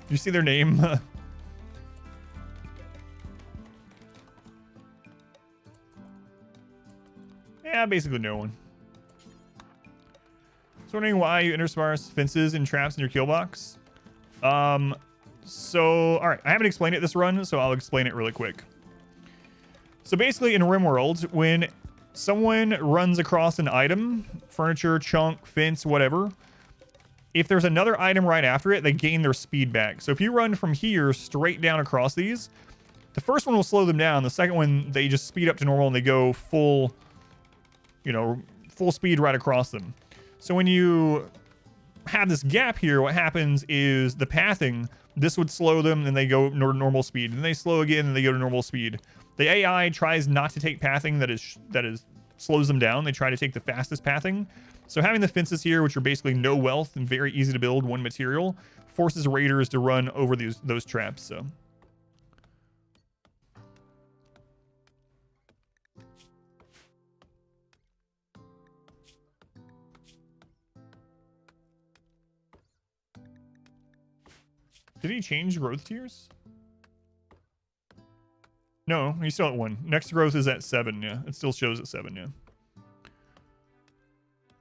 You see their name? Yeah, basically no one. So wondering why you intersperse fences and traps in your kill box? So, all right, I haven't explained it this run, so I'll explain it really quick. So basically in RimWorld, when someone runs across an item, furniture, chunk, fence, whatever, if there's another item right after it, they gain their speed back. So if you run from here straight down across these, the first one will slow them down. The second one, they just speed up to normal and they go full, you know, full speed right across them. So when you have this gap here, what happens is the pathing, this would slow them and they go normal speed. And they slow again and they go to normal speed. The AI tries not to take pathing that is slows them down. They try to take the fastest pathing. So having the fences here, which are basically no wealth and very easy to build, one material, forces raiders to run over those traps. So did he change growth tiers? No, he's still at 1. Next growth is at 7, yeah. It still shows at 7, yeah.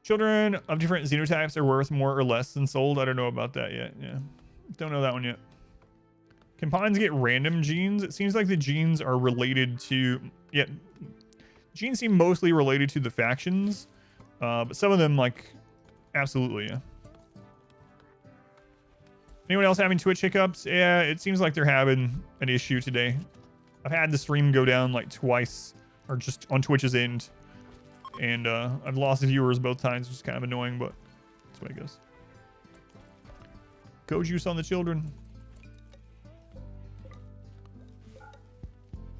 Children of different xenotypes are worth more or less than sold. I don't know about that yet, yeah. Don't know that one yet. Can pawns get random genes? It seems like the genes are related to... Yeah, genes seem mostly related to the factions. But some of them, like, absolutely, yeah. Anyone else having Twitch hiccups? Yeah, it seems like they're having an issue today. I've had the stream go down like twice, or just on Twitch's end. And I've lost viewers both times, which is kind of annoying, but that's the way it goes. Go juice on the children.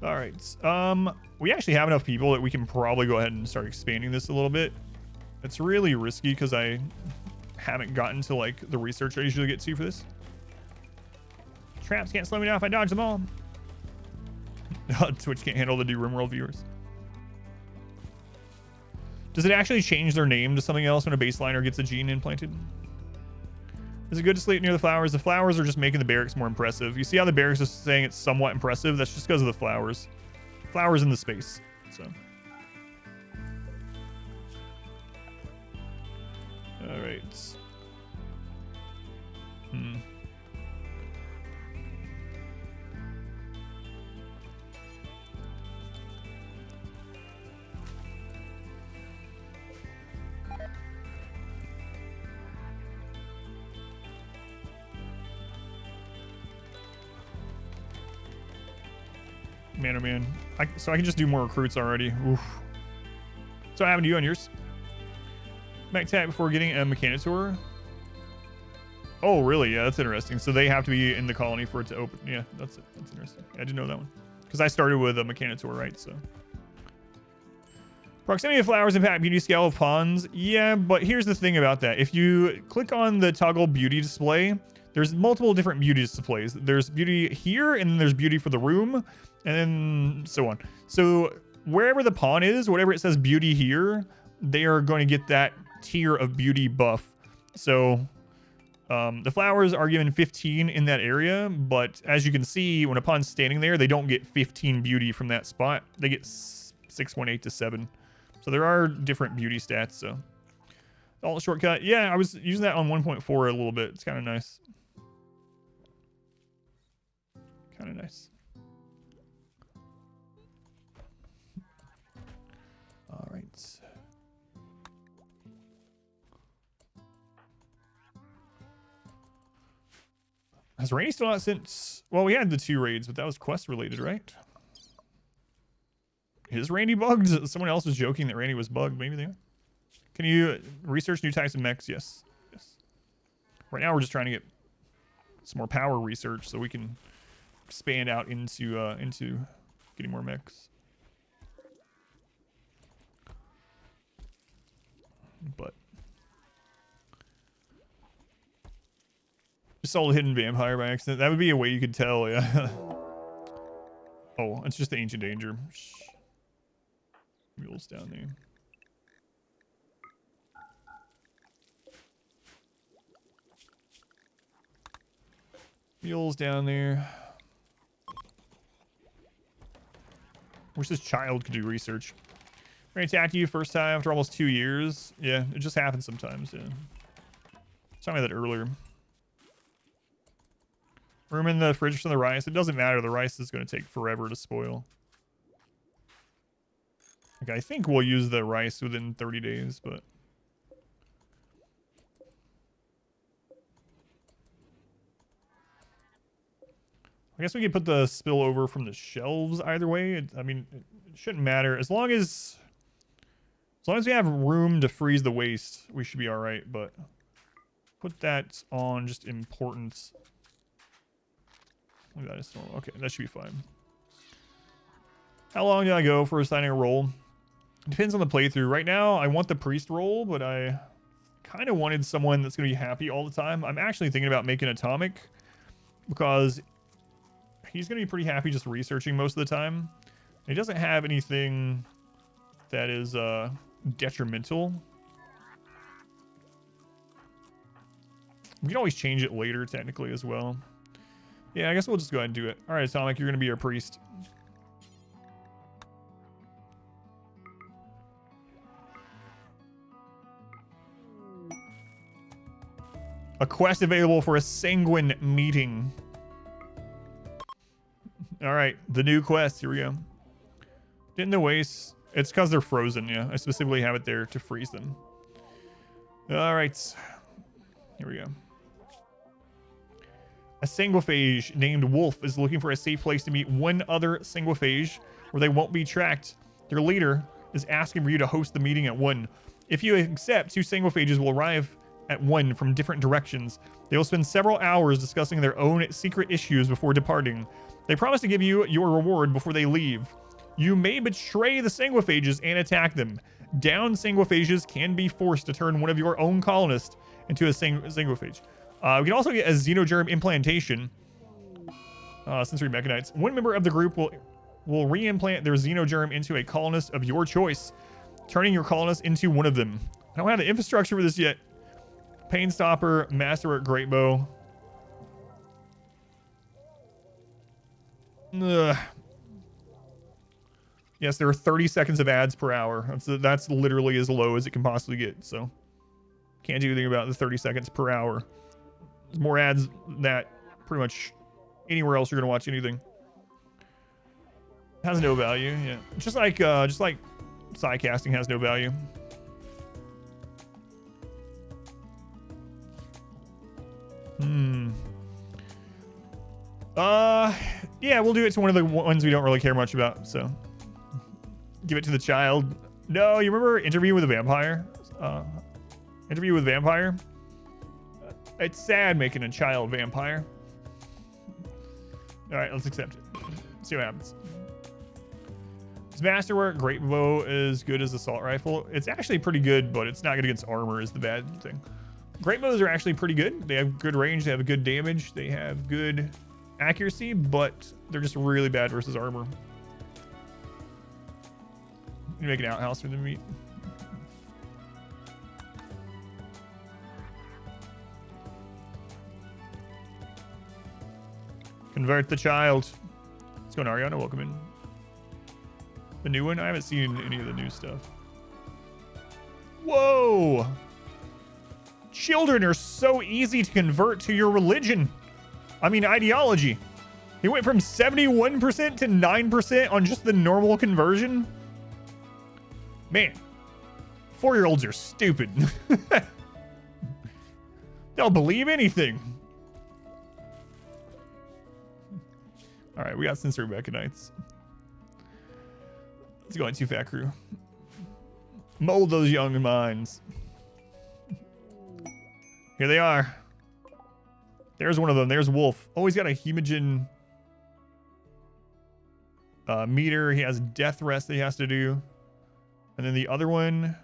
All right. We actually have enough people that we can probably go ahead and start expanding this a little bit. It's really risky because I haven't gotten to like the research I usually get to for this. Traps can't slow me down if I dodge them all. Twitch can't handle the new RimWorld viewers. Does it actually change their name to something else when a baseliner gets a gene implanted? Is it good to sleep near the flowers? The flowers are just making the barracks more impressive. You see how the barracks is saying it's somewhat impressive? That's just because of the flowers. Flowers in the space. So. All right. Man, oh man. So I can just do more recruits already. Oof. So what happened to you on yours? Mech tag before getting a Mechanitor. Oh, really? Yeah, that's interesting. So they have to be in the colony for it to open. Yeah, that's it. That's interesting. I didn't know that one. Because I started with a Mechanitor, right? So. Proximity of flowers impact beauty scale of pawns. Yeah, but here's the thing about that. If you click on the toggle beauty display, there's multiple different beauty displays. There's beauty here, and then there's beauty for the room, and then so on. So wherever the pawn is, whatever it says beauty here, they are going to get that tier of beauty buff. So the flowers are given 15 in that area, but as you can see, when a pawn's standing there, they don't get 15 beauty from that spot. They get 6.8 to 7. So there are different beauty stats. So Alt shortcut. Yeah, I was using that on 1.4 a little bit. It's kind of nice. Kind of nice. All right. Has Randy still not since... Well, we had the 2 raids, but that was quest related, right? Is Randy bugged? Someone else was joking that Randy was bugged. Maybe they are. Can you research new types of mechs? Yes. Yes. Right now, we're just trying to get some more power research so we can expand out into getting more mechs. But just saw a hidden vampire by accident. That would be a way you could tell. Yeah. Oh, it's just the ancient danger. Mules down there. Mules down there. Wish this child could do research. We're gonna attack you first time after almost 2 years. Yeah, it just happens sometimes. Yeah. Saw me that earlier. Room in the fridge for the rice. It doesn't matter. The rice is going to take forever to spoil. Okay, I think we'll use the rice within 30 days, but... I guess we could put the spillover from the shelves either way. I mean, it shouldn't matter. As long as we have room to freeze the waste, we should be all right, but put that on just important. That is normal. Okay, that should be fine. How long do I go for assigning a role? Depends on the playthrough. Right now, I want the priest role, but I kind of wanted someone that's going to be happy all the time. I'm actually thinking about making Atomic because he's going to be pretty happy just researching most of the time. He doesn't have anything that is detrimental. We can always change it later, technically, as well. Yeah, I guess we'll just go ahead and do it. All right, Atomic, you're going to be our priest. A quest available for a sanguine meeting. All right, the new quest. Here we go. Didn't the waste... It's because they're frozen, yeah. I specifically have it there to freeze them. All right. Here we go. A Sanguophage named Wolf is looking for a safe place to meet one other Sanguophage where they won't be tracked. Their leader is asking for you to host the meeting at 1. If you accept, 2 Sanguophages will arrive at 1 from different directions. They will spend several hours discussing their own secret issues before departing. They promise to give you your reward before they leave. You may betray the Sanguophages and attack them. Downed Sanguophages can be forced to turn one of your own colonists into a Sanguophage. We can also get a xenogerm implantation. Sensory mechanites. One member of the group will re-implant their xenogerm into a colonist of your choice, turning your colonist into one of them. I don't have the infrastructure for this yet. Pain Stopper, Masterwork, Great Bow. Ugh. Yes, there are 30 seconds of ads per hour. That's literally as low as it can possibly get. So can't do anything about the 30 seconds per hour. There's more ads than that pretty much anywhere else you're gonna watch anything. Has no value. Yeah, just like side casting has no value. Yeah, we'll do it to one of the ones we don't really care much about, so give it to the child. No, you remember Interview with a Vampire? Interview with Vampire? It's sad making a child vampire. Alright, let's accept it. See what happens. His masterwork, Great Bow, is good as assault rifle. It's actually pretty good, but it's not good against armor is the bad thing. Great Bows are actually pretty good. They have good range, they have good damage, they have good accuracy, but they're just really bad versus armor. You make an outhouse for them to meet. Convert the child. What's going on, Ariana? Welcome in. The new one? I haven't seen any of the new stuff. Whoa! Children are so easy to convert to your religion. I mean, ideology. He went from 71% to 9% on just the normal conversion. Man, 4-year-olds are stupid. They'll believe anything. All right, we got sensory mechanites. Let's go into Fat Crew. Mold those young minds. Here they are. There's one of them. There's Wolf. Oh, he's got a hemogen meter. He has death rest that he has to do. And then the other one.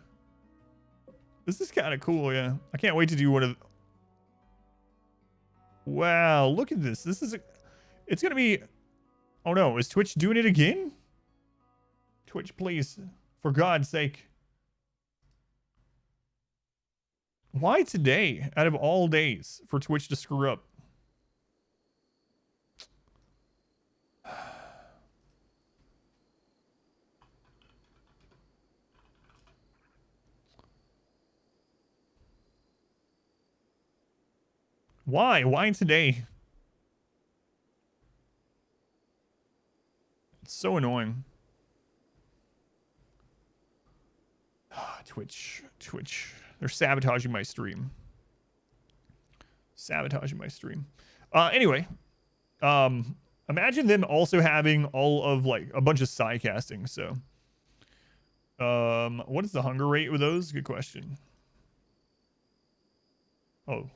This is kind of cool, yeah. I can't wait to do one of... Wow, look at this. This is... It's going to be... Oh no, is Twitch doing it again? Twitch, please. For God's sake. Why today, out of all days, for Twitch to screw up? Why? Why today? It's so annoying. Twitch. They're sabotaging my stream. Anyway. Imagine them also having all of, like, a bunch of side casting, so. What is the hunger rate with those? Good question. Oh,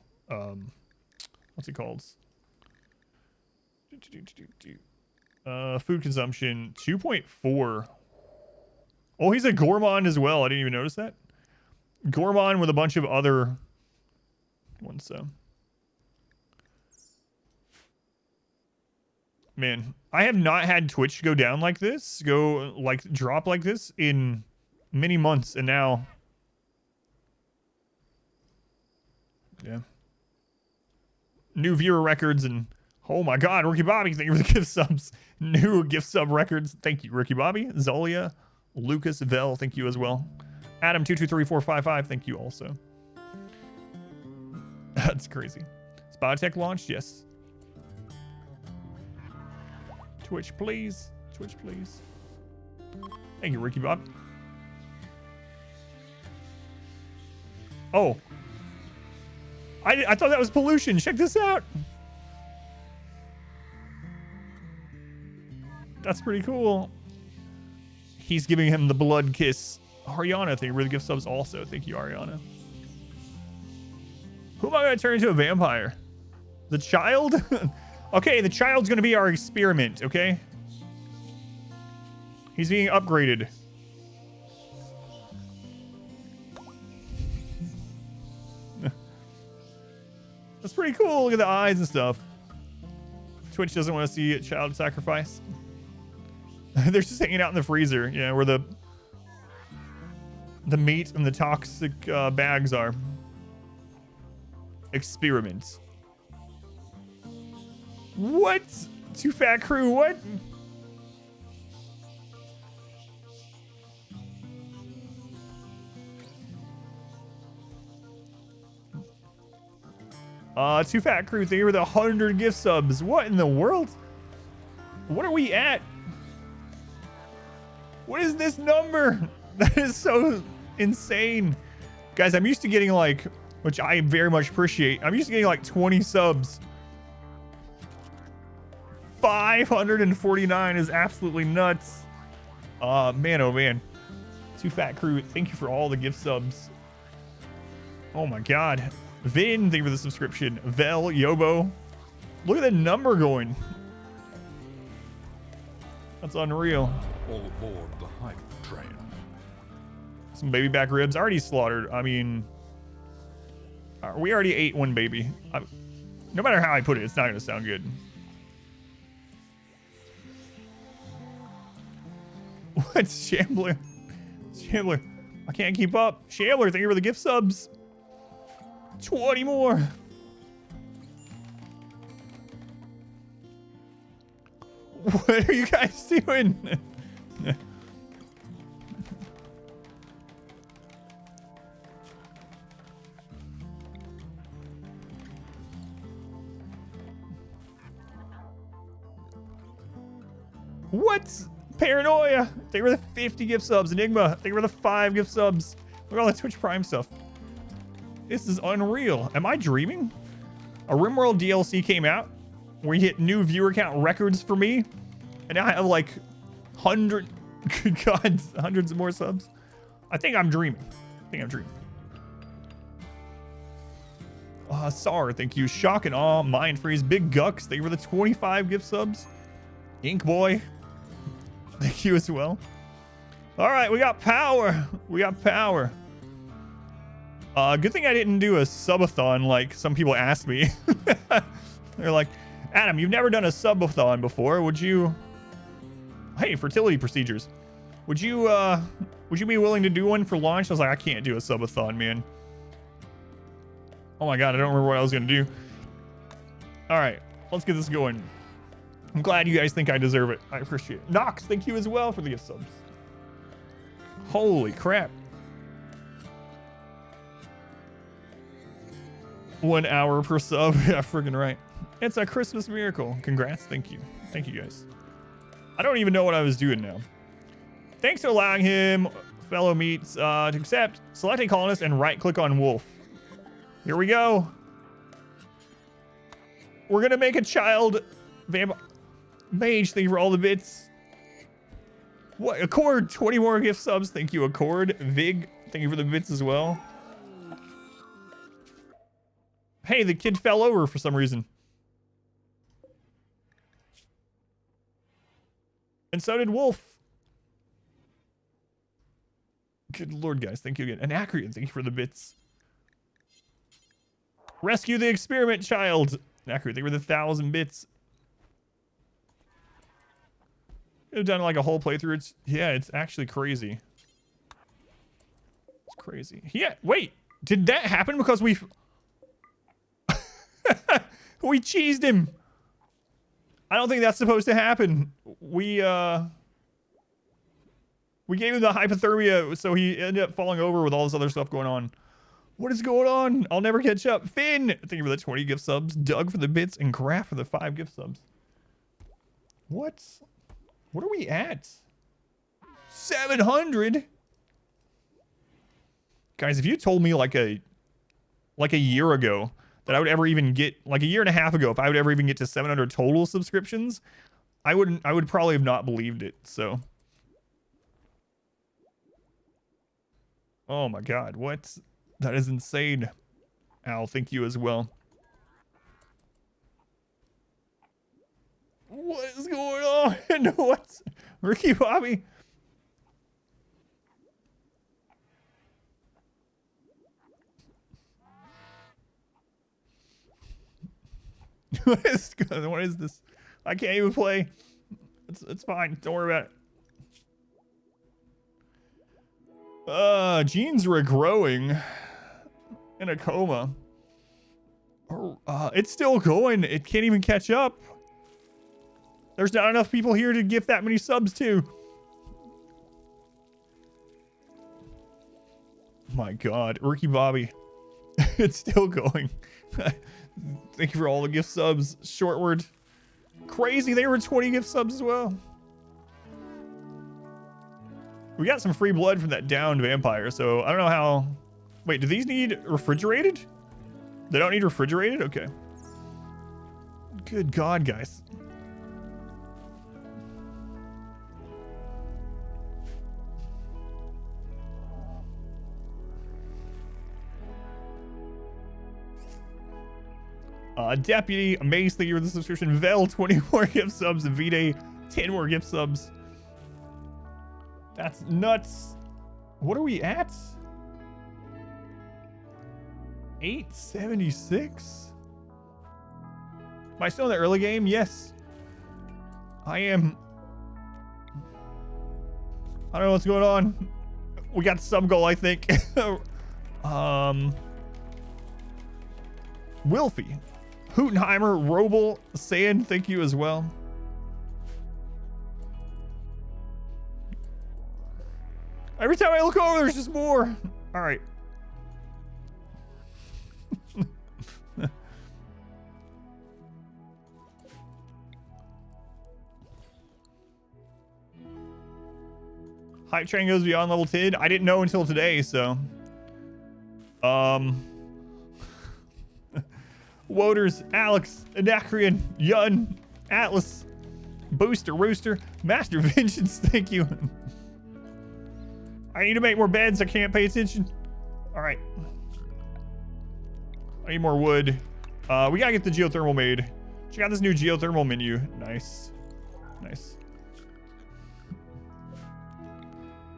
what's it called? Food consumption, 2.4. Oh, he's a gourmand as well. I didn't even notice that. Gourmand with a bunch of other ones, so. Man, I have not had Twitch go down like this, drop like this in many months, and now. Yeah. New viewer records, and oh my god, Ricky Bobby, thank you for the gift subs. New gift sub records. Thank you, Ricky Bobby. Zolia, Lucas, Vel, thank you as well. Adam 223455, thank you also. That's crazy. Is Biotech launched? Yes. Twitch, please. Twitch, please. Thank you, Ricky Bob. Oh. I thought that was pollution. Check this out. That's pretty cool. He's giving him the blood kiss. Ariana, thank you for the gift subs also. Thank you, Ariana. Who am I going to turn into a vampire? The child? Okay, the child's going to be our experiment, okay? He's being upgraded. That's pretty cool. Look at the eyes and stuff. Twitch doesn't want to see a child sacrifice. They're just hanging out in the freezer, yeah, where the meat and the toxic bags are. Experiments. What? Too Fat Crew, what? Too Fat Crew, thank you for the 100 gift subs. What in the world? What are we at? What is this number? That is so insane. Guys, I'm used to getting like, which I very much appreciate, I'm used to getting like 20 subs. 549 is absolutely nuts. Man, oh man. Too Fat Crew, thank you for all the gift subs. Oh my god. Vin, thank you for the subscription. Vel, Yobo. Look at the number going. That's unreal. All aboard the hype train. Some baby back ribs already slaughtered. I mean, we already ate one baby. No matter how I put it, it's not going to sound good. What? Shambler? Shambler. I can't keep up. Shambler, thank you for the gift subs. 20 more. What are you guys doing? What? Paranoia. Thank you for the 50 gift subs. Enigma. Thank you for the 5 gift subs. Look at all that Twitch Prime stuff. This is unreal. Am I dreaming? A RimWorld DLC came out where you hit new viewer count records for me. And now I have like hundreds of more subs. I think I'm dreaming. Sar, thank you. Shock and Awe, Mind Freeze, Big Gucks, thank you for the 25 gift subs. Ink Boy, thank you as well. All right, we got power. Good thing I didn't do a subathon like some people asked me. They're like, Adam, you've never done a subathon before. Would you? Hey, fertility procedures. Would you be willing to do one for launch? I was like, I can't do a subathon, man. Oh my God, I don't remember what I was gonna do. All right, let's get this going. I'm glad you guys think I deserve it. I appreciate it. Nox, thank you as well for the gift subs. Holy crap. 1 hour per sub. Yeah, friggin' right. It's a Christmas miracle. Congrats. Thank you. Thank you guys. I don't even know what I was doing now. Thanks for allowing him, fellow meats, to accept. Select a colonist and right click on wolf. Here we go. We're gonna make a child vampire. Mage, thank you for all the bits. What? Accord, 20 more gift subs. Thank you, Accord. Vig, thank you for the bits as well. Hey, the kid fell over for some reason. And so did Wolf. Good lord, guys. Thank you again. And Acreon, thank you for the bits. Rescue the experiment child. Acreon, thank you for the 1,000 bits. I've done like a whole playthrough. It's actually crazy. It's crazy. Yeah, wait. Did that happen because we cheesed him? I don't think that's supposed to happen. We gave him the hypothermia, so he ended up falling over with all this other stuff going on. What is going on? I'll never catch up. Finn, thank you for the 20 gift subs. Doug for the bits, and Graf for the 5 gift subs. What are we at? 700? Guys, if you told me like a year ago that I would ever even get, like a year and a half ago, if I would ever even get to 700 total subscriptions, I would probably have not believed it. So, oh my God, what? That is insane. Al, thank you as well. What is going on? What's Ricky Bobby? What is this? I can't even play. It's fine. Don't worry about it. Genes were growing in a coma. It's still going. It can't even catch up. There's not enough people here to give that many subs to. My God, Ricky Bobby. It's still going. Thank you for all the gift subs. Shortward. Crazy, they were 20 gift subs as well. We got some free blood from that downed vampire, so I don't know how... Wait, do these need refrigerated? They don't need refrigerated? Okay. Good God, guys. Deputy, Amaze, thank you for the subscription. Vel, 20 more gift subs. Vide, 10 more gift subs. That's nuts. What are we at? 876? Am I still in the early game? Yes. I am. I don't know what's going on. We got sub goal, I think. Wilfie. Hootenheimer, Roble, Sand, thank you as well. Every time I look over, there's just more. All right. Hype train goes beyond level 10. I didn't know until today, so. Woders, Alex, Anacreon, Yun, Atlas, Booster, Rooster, Master Vengeance, thank you. I need to make more beds. I can't pay attention. All right. I need more wood. We gotta get the geothermal made. Check out this new geothermal menu. Nice. Nice.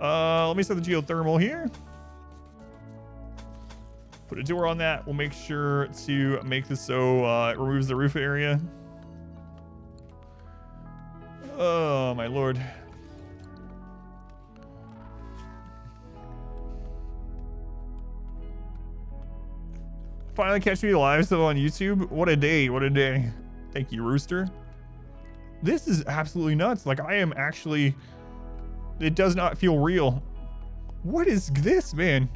Let me set the geothermal here. Put a door on that. We'll make sure to make this so it removes the roof area. Oh, my lord. Finally catch me live still on YouTube. What a day. What a day. Thank you, Rooster. This is absolutely nuts. Like, I am actually... It does not feel real. What is this, man?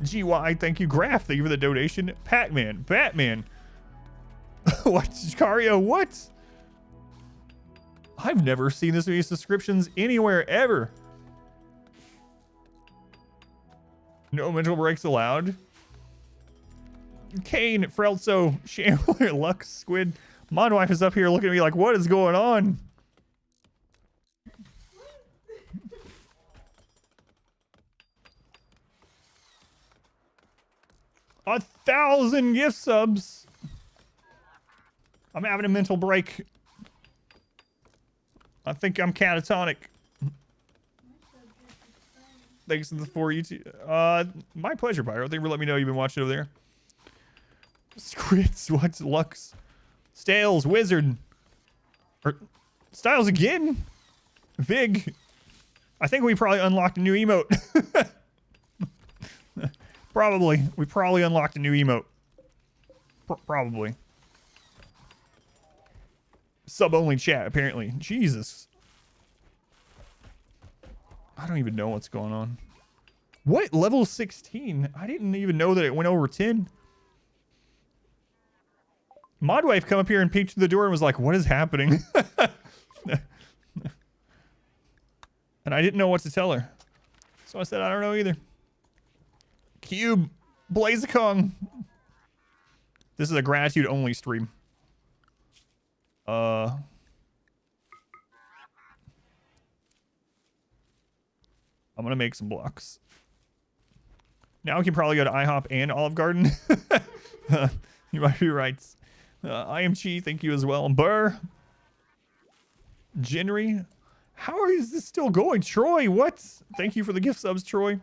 GY, thank you. Graph, thank you for the donation. Pac-Man, Batman. What? Sicario, what? I've never seen this many subscriptions anywhere, ever. No mental breaks allowed. Kane, Frelso, Shambler, Lux, Squid. Modwife is up here looking at me like, what is going on? A 1,000 gift subs. I'm having a mental break. I think I'm catatonic. Thanks for YouTube. My pleasure, Pyro. Thank you for letting me know you've been watching over there. Squids, what's Lux? Stales, Wizard. Or Styles again? Vig. I think we probably unlocked a new emote. Probably. We probably unlocked a new emote. Probably. Sub-only chat, apparently. Jesus. I don't even know what's going on. What? Level 16? I didn't even know that it went over 10. Modwife come up here and peeked through the door and was like, what is happening? And I didn't know what to tell her. So I said, I don't know either. Cube, Blazekong. This is a gratitude only stream. I'm gonna make some blocks. Now we can probably go to IHOP and Olive Garden. You might be right. I am Chi, thank you as well. Burr. Jinry. How is this still going? Troy, what? Thank you for the gift subs, Troy.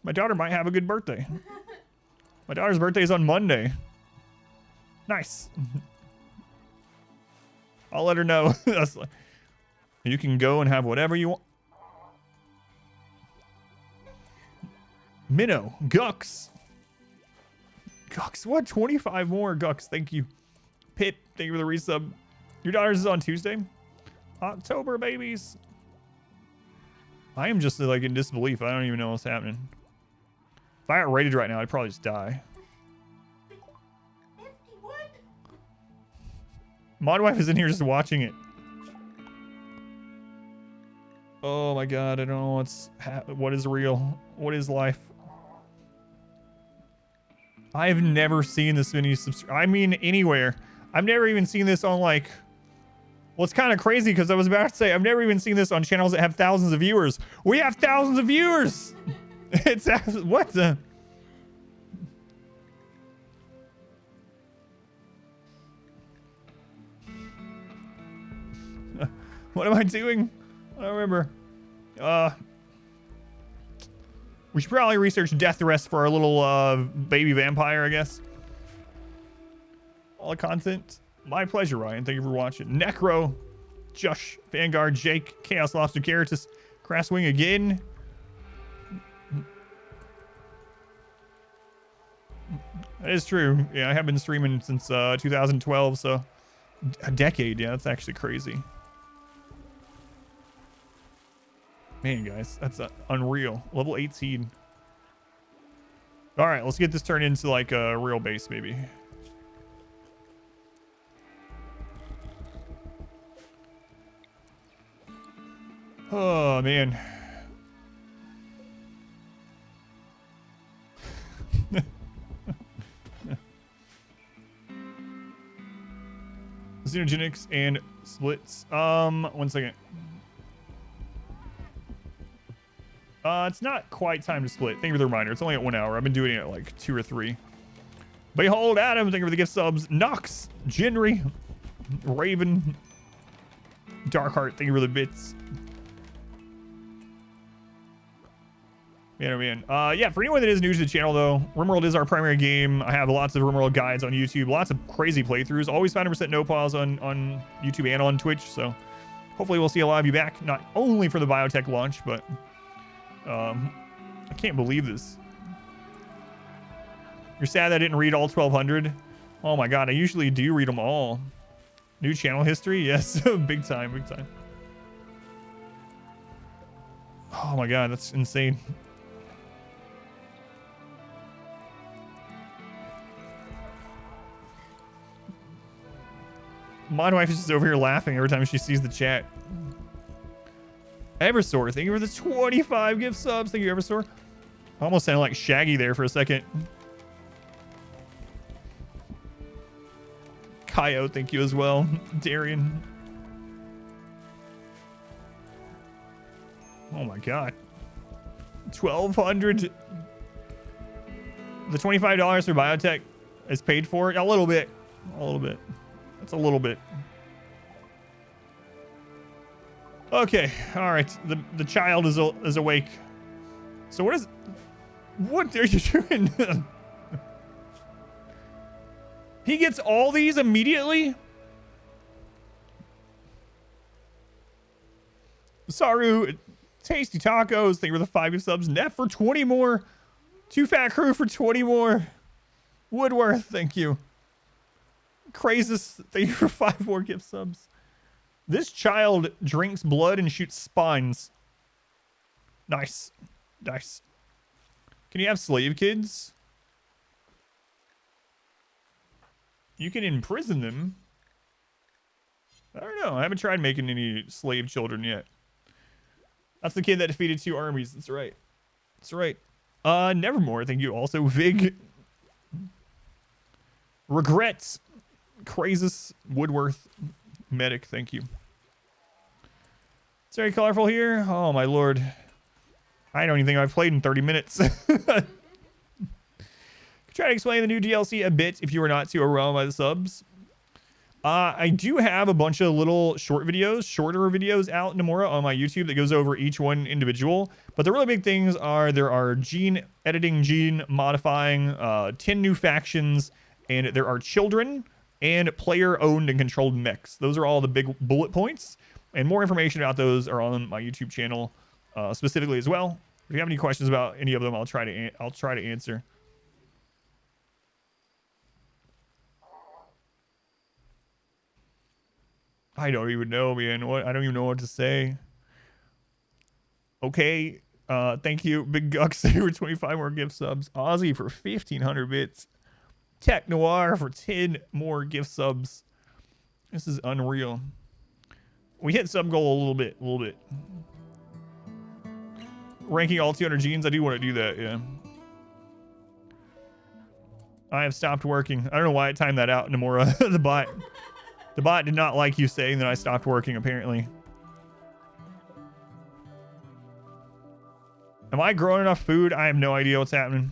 My daughter might have a good birthday. My daughter's birthday is on Monday. Nice. I'll let her know. You can go and have whatever you want. Minnow. Gux. Gux, what? 25 more. Gux, thank you. Pit, thank you for the resub. Your daughter's is on Tuesday. October, babies. I am just like in disbelief. I don't even know what's happening. If I got rated right now, I'd probably just die. Modwife is in here just watching it. Oh my god, I don't know what is real. What is life? I've never seen this many I mean, anywhere. I've never even seen this on like... Well, it's kind of crazy because I was about to say, I've never even seen this on channels that have thousands of viewers. We have thousands of viewers! It's... What the... What am I doing? I don't remember. We should probably research death rest for our little baby vampire, I guess. All the content. My pleasure, Ryan. Thank you for watching. Necro, Josh, Vanguard, Jake, Chaos Lobster, Caritas, Crasswing again. That is true. Yeah, I have been streaming since 2012, so a decade. Yeah, that's actually crazy. Man, guys, that's unreal. Level 18. All right, let's get this turned into like a real base, maybe. Oh, man. Xenogenics and splits. 1 second. It's not quite time to split. Thank you for the reminder. It's only at 1 hour. I've been doing it at like 2 or 3. Behold Adam, thank you for the gift subs. Nox, Genry, Raven, Darkheart, thank you for the bits. Man, oh man. Yeah, for anyone that is new to the channel though, RimWorld is our primary game. I have lots of RimWorld guides on YouTube, lots of crazy playthroughs. Always 100% no pause on YouTube and on Twitch. So hopefully we'll see a lot of you back, not only for the biotech launch, but I can't believe this. You're sad I didn't read all 1200. Oh my god, I usually do read them all. New channel history? Yes, big time, big time. Oh my god, that's insane. My wife is just over here laughing every time she sees the chat. Eversor, thank you for the 25 gift subs. Thank you, Eversor. I almost sounded like Shaggy there for a second. Kaio, thank you as well. Darian. Oh my god. 1,200. The $25 for biotech is paid for. A little bit. A little bit. That's a little bit. Okay. All right. The child is awake. So what are you doing? He gets all these immediately? Saru, Tasty Tacos, thank you for the 5 gift subs. Neff for 20 more. Too Fat Crew for 20 more. Woodworth, thank you. Crazus, thank you for 5 more gift subs. This child drinks blood and shoots spines. Nice. Nice. Can you have slave kids? You can imprison them. I don't know. I haven't tried making any slave children yet. That's the kid that defeated 2 armies. That's right. That's right. Nevermore. Thank you also. Vig. Regrets. Crazus. Woodworth. Medic. Thank you. It's very colorful here. Oh, my lord. I don't even think I've played in 30 minutes. Try to explain the new DLC a bit if you were not too overwhelmed by the subs. I do have a bunch of little shorter videos out, Nomura, on my YouTube that goes over each one individual. But the really big things are there are gene editing, gene modifying, 10 new factions, and there are children and player-owned and controlled mechs. Those are all the big bullet points. And more information about those are on my YouTube channel specifically as well. If you have any questions about any of them, I'll try to answer. I don't even know, man. I don't even know what to say. Okay. Thank you, Big Gux, for 25 more gift subs. Ozzy for 1,500 bits. Tech Noir for 10 more gift subs. This is unreal. We hit sub goal a little bit. Ranking all 200 genes. I do want to do that, yeah. I have stopped working. I don't know why I timed that out, Nomura. The bot did not like you saying that I stopped working, apparently. Am I growing enough food? I have no idea what's happening.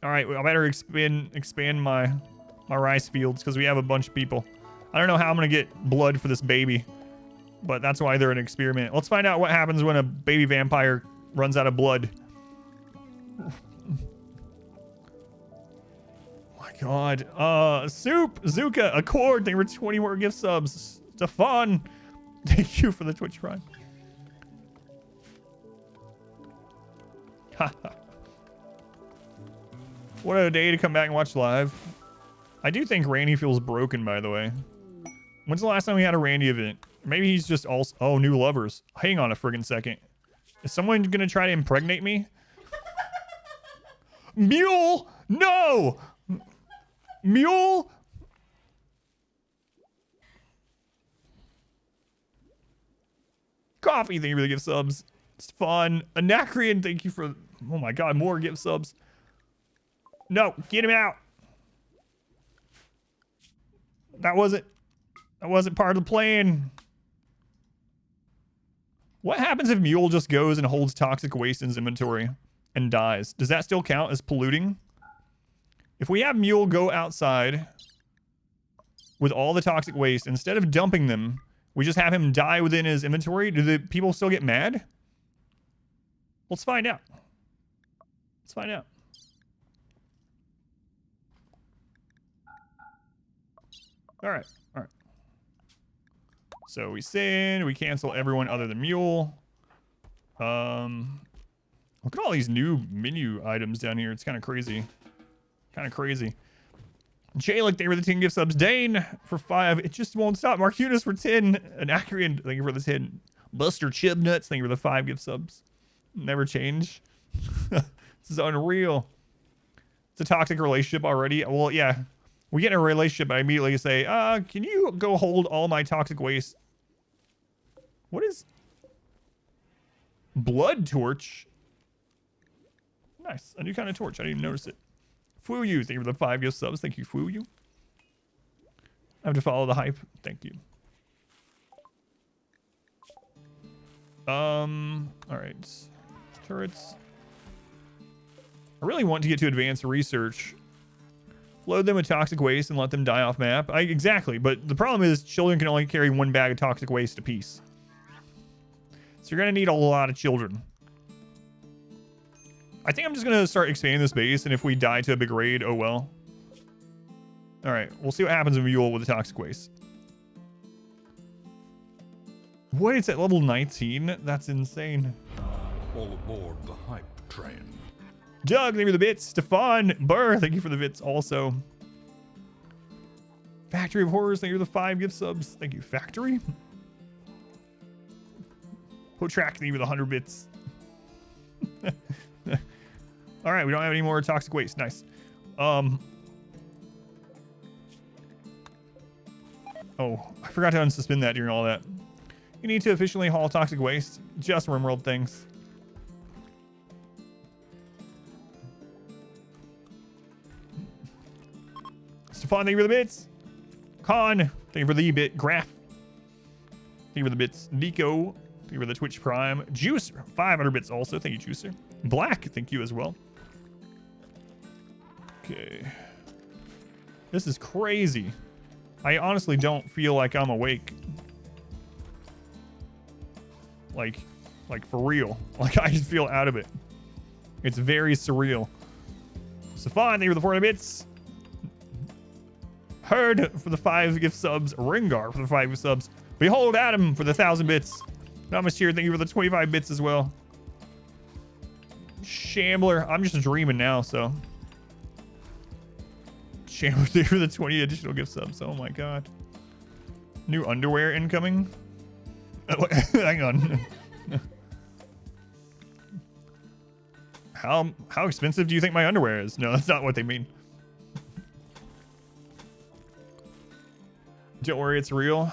All right, well, I better expand my rice fields because we have a bunch of people. I don't know how I'm going to get blood for this baby, but that's why they're an experiment. Let's find out what happens when a baby vampire runs out of blood. God. Soup, Zuka, Accord, thank you for 20 more gift subs. Stefan, thank you for the Twitch Prime. What a day to come back and watch live. I do think Randy feels broken, by the way. When's the last time we had a Randy event? Maybe he's just also... Oh, new lovers. Hang on a friggin' second. Is someone gonna try to impregnate me? Mule! No! Mule? Coffee, thank you for the gift subs. It's fun. Anacreon, thank you for, oh my god, more gift subs. No, get him out. That wasn't part of the plan. What happens if Mule just goes and holds toxic waste in his inventory and dies? Does that still count as polluting? If we have Mule go outside with all the toxic waste, instead of dumping them, we just have him die within his inventory, do the people still get mad? Let's find out. Let's find out. All right. So we send, we cancel everyone other than Mule. Look at all these new menu items down here. It's kind of crazy. Jalik, thank you for the 10 gift subs. Dane for 5. It just won't stop. Marcunas for 10. Anacreon, thank you for the 10. Buster Chibnuts, thank you for the 5 gift subs. Never change. This is unreal. It's a toxic relationship already. Well, yeah. We get in a relationship, I immediately say, can you go hold all my toxic waste? What is blood torch? Nice, a new kind of torch. I didn't even notice it. Fuyu, thank you for the 5 gift subs. Thank you, Fuyu. I have to follow the hype. Thank you. All right. Turrets. I really want to get to advanced research. Load them with toxic waste and let them die off map. Exactly, but the problem is children can only carry 1 bag of toxic waste apiece. So you're gonna need a lot of children. I think I'm just gonna start expanding this base, and if we die to a big raid, oh well. All right, we'll see what happens in Mule with the toxic waste. What? It's at level 19? That's insane. All aboard the hype train. Doug, thank you for the bits. Stefan Burr, thank you for the bits also. Factory of Horrors, thank you for the 5 gift subs. Thank you, Factory. Potrack, thank you for the 100 bits. All right, we don't have any more toxic waste. Nice. Oh, I forgot to unsuspend that during all that. You need to efficiently haul toxic waste. Just RimWorld things. Stefan, thank you for the bits. Con, thank you for the bit. Graph, thank you for the bits. Nico, thank you for the Twitch Prime. Juicer, 500 bits also. Thank you, Juicer. Black, thank you as well. Okay. This is crazy. I honestly don't feel like I'm awake. Like for real. Like I just feel out of it. It's very surreal. Stefan, thank you for the 400 bits. Herd for the 5 gift subs. Ringar for the 5 gift subs. Behold Adam for the 1,000 bits. Namaste, thank you for the 25 bits as well. Shambler, I'm just dreaming now, so. Shambler, thank you for the 20 additional gift subs. Oh my god. New underwear incoming. Oh, hang on. How expensive do you think my underwear is? No, that's not what they mean. Don't worry, it's real.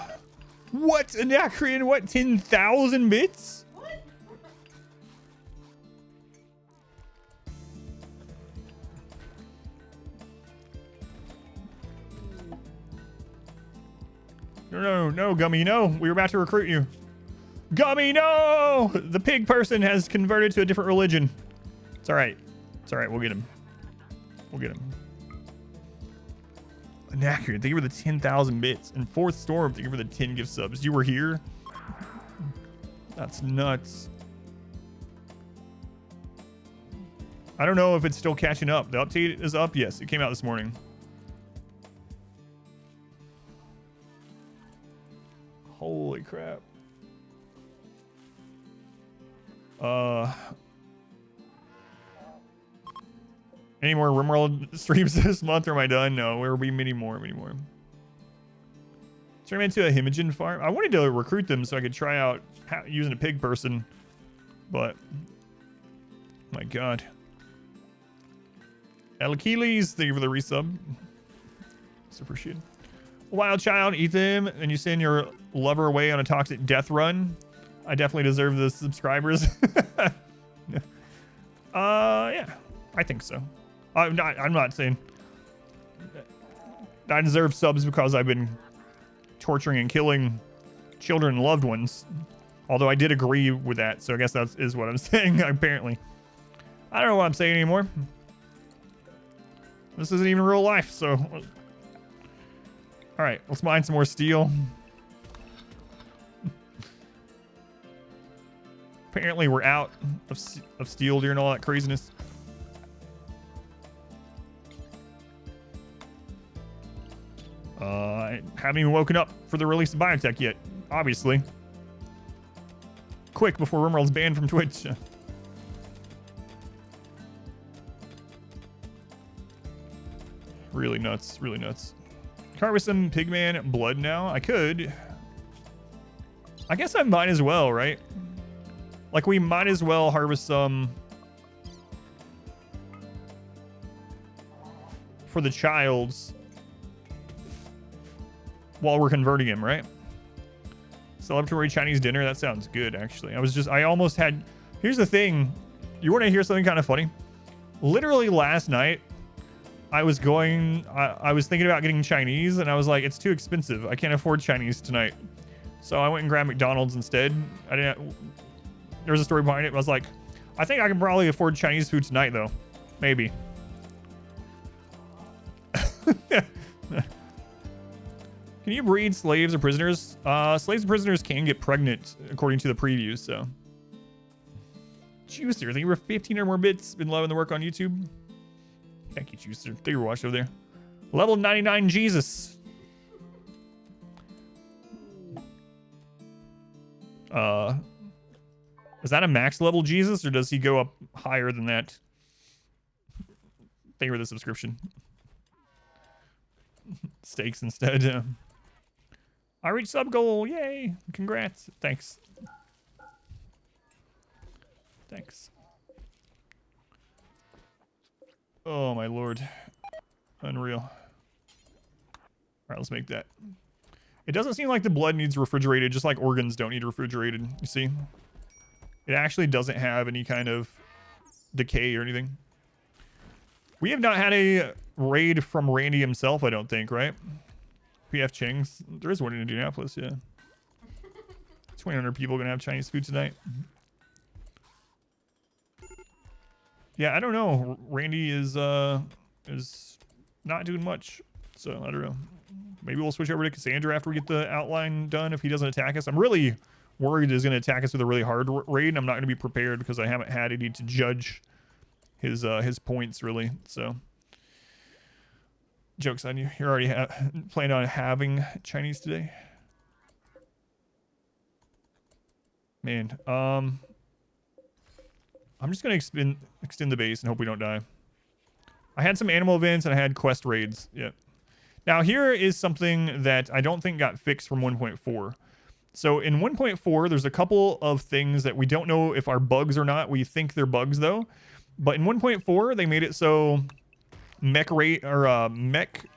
What? Anacreon? What? 10,000 bits? What? No, Gummy, no. We were about to recruit you. Gummy, no! The pig person has converted to a different religion. It's all right. It's all right. We'll get him. We'll get him. Anacreon, thank you for the 10,000 bits. And Fourth Storm, thank you for the 10 gift subs. You were here? That's nuts. I don't know if it's still catching up. The update is up. Yes, it came out this morning. Holy crap. Any more RimWorld streams this month, or am I done? No, there will be many more. Turn into a Himogen farm. I wanted to recruit them so I could try out using a pig person, but my god. Achilles, thank you for the resub. It's appreciated. Wild Child, Ethan, and you send your lover away on a toxic death run. I definitely deserve the subscribers. Yeah, I think so. I'm not saying I deserve subs because I've been torturing and killing children and loved ones. Although I did agree with that, so I guess that is what I'm saying, apparently. I don't know what I'm saying anymore. This isn't even real life, so... Alright, let's mine some more steel. Apparently we're out of steel during all that craziness. I haven't even woken up for the release of Biotech yet, obviously. Quick, before RimWorld's banned from Twitch. Really nuts, really nuts. Harvest some pigman blood now. I could. I guess I might as well, right? Like, we might as well harvest some for the childs while we're converting him, right? Celebratory Chinese dinner. That sounds good, actually. I almost had... Here's the thing. You want to hear something kind of funny? Literally last night, I was thinking about getting Chinese, and I was like, it's too expensive. I can't afford Chinese tonight. So I went and grabbed McDonald's instead. There was a story behind it. I was like, I think I can probably afford Chinese food tonight, though. Maybe. Can you breed slaves or prisoners? Slaves and prisoners can get pregnant, according to the preview, so. Juicer, thank you for 15 or more bits. Been loving the work on YouTube. Thank you, Juicer. Thank you for watching over there. Level 99 Jesus. Is that a max level Jesus, or does he go up higher than that? Thank you for the subscription. Steaks instead. I reached sub goal. Yay. Congrats. Thanks. Thanks. Oh, my lord. Unreal. All right, let's make that. It doesn't seem like the blood needs refrigerated, just like organs don't need refrigerated. You see? It actually doesn't have any kind of decay or anything. We have not had a raid from Randy himself, I don't think, right? PF Ching's. There is one in Indianapolis, yeah. 2,100 people gonna have Chinese food tonight. Yeah, I don't know. Randy is not doing much, so I don't know. Maybe we'll switch over to Cassandra after we get the outline done if he doesn't attack us. I'm really worried he's going to attack us with a really hard raid, and I'm not going to be prepared because I haven't had any to judge his points, really. So, joke's on you. You're already planning on having Chinese today. Man, I'm just going to extend the base and hope we don't die. I had some animal events and I had quest raids. Yeah. Now, here is something that I don't think got fixed from 1.4. So in 1.4, there's a couple of things that we don't know if are bugs or not. We think they're bugs, though. But in 1.4, they made it so mech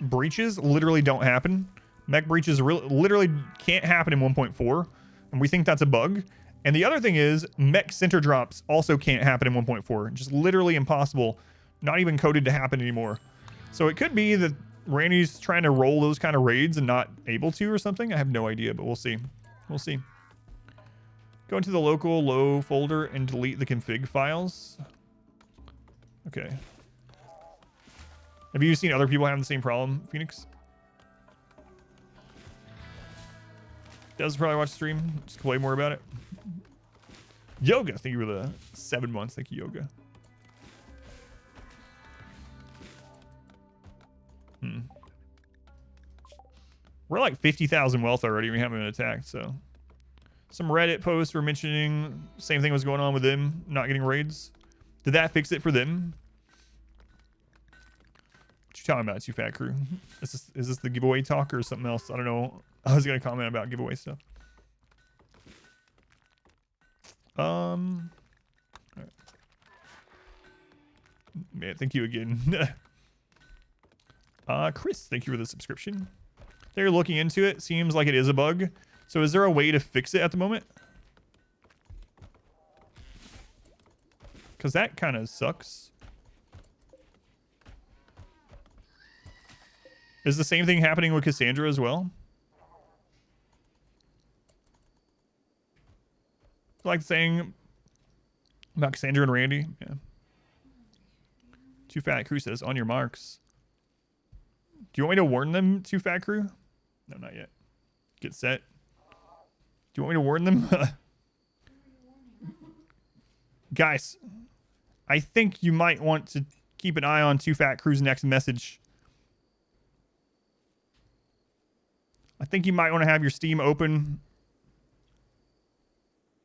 breaches literally don't happen. Mech breaches literally can't happen in 1.4, and we think that's a bug. And the other thing is, mech center drops also can't happen in 1.4. Just literally impossible. Not even coded to happen anymore. So it could be that Randy's trying to roll those kind of raids and not able to or something. I have no idea, but we'll see. We'll see. Go into the local low folder and delete the config files. Okay. Have you seen other people having the same problem, Phoenix? Does probably watch the stream. Just play more about it. Yoga. Thank you for the 7 months. Thank you, Yoga. We're like 50,000 wealth already. We haven't been attacked, so. Some Reddit posts were mentioning same thing was going on with them not getting raids. Did that fix it for them? What you talking about, you fat crew? Is this the giveaway talk or something else? I don't know. I was gonna comment about giveaway stuff. All right. Man, thank you again. Chris, thank you for the subscription. They're looking into it. Seems like it is a bug. So is there a way to fix it at the moment? Because that kind of sucks. Is the same thing happening with Cassandra as well? Like saying about Cassandra and Randy? Yeah. Too Fat Crew says, on your marks. Do you want me to warn them, Too Fat Crew? No, not yet. Get set. Do you want me to warn them? Guys, I think you might want to keep an eye on Too Fat Crew's next message. I think you might want to have your Steam open.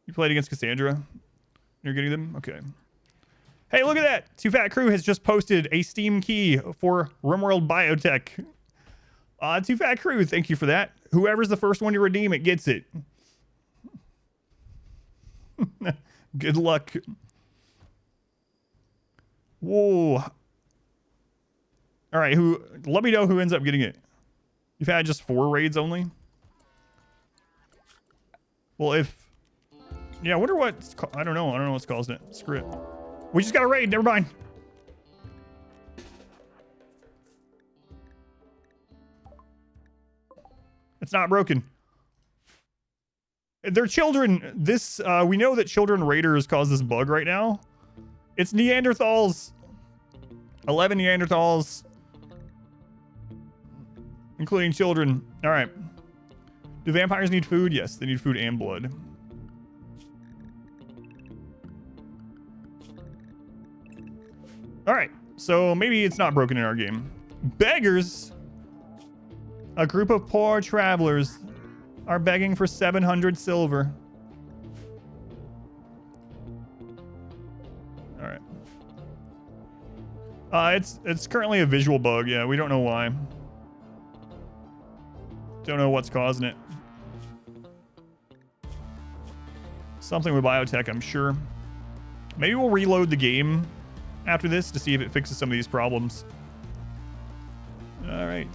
You played against Cassandra? You're getting them? Okay. Hey, look at that! Too Fat Crew has just posted a Steam key for RimWorld Biotech. Too Fat Crew, thank you for that. Whoever's the first one to redeem it gets it. Good luck. Whoa. All right, let me know who ends up getting it. You've had just 4 raids only? Well, yeah, I wonder what... I don't know what's causing it. Screw it. We just got a raid. Never mind. It's not broken. They're children. This, we know that children raiders cause this bug right now. It's Neanderthals. 11 Neanderthals. Including children. All right. Do vampires need food? Yes, they need food and blood. All right. So maybe it's not broken in our game. Beggars. A group of poor travelers are begging for 700 silver. All right. It's currently a visual bug. Yeah, we don't know why. Don't know what's causing it. Something with biotech, I'm sure. Maybe we'll reload the game after this to see if it fixes some of these problems. All right.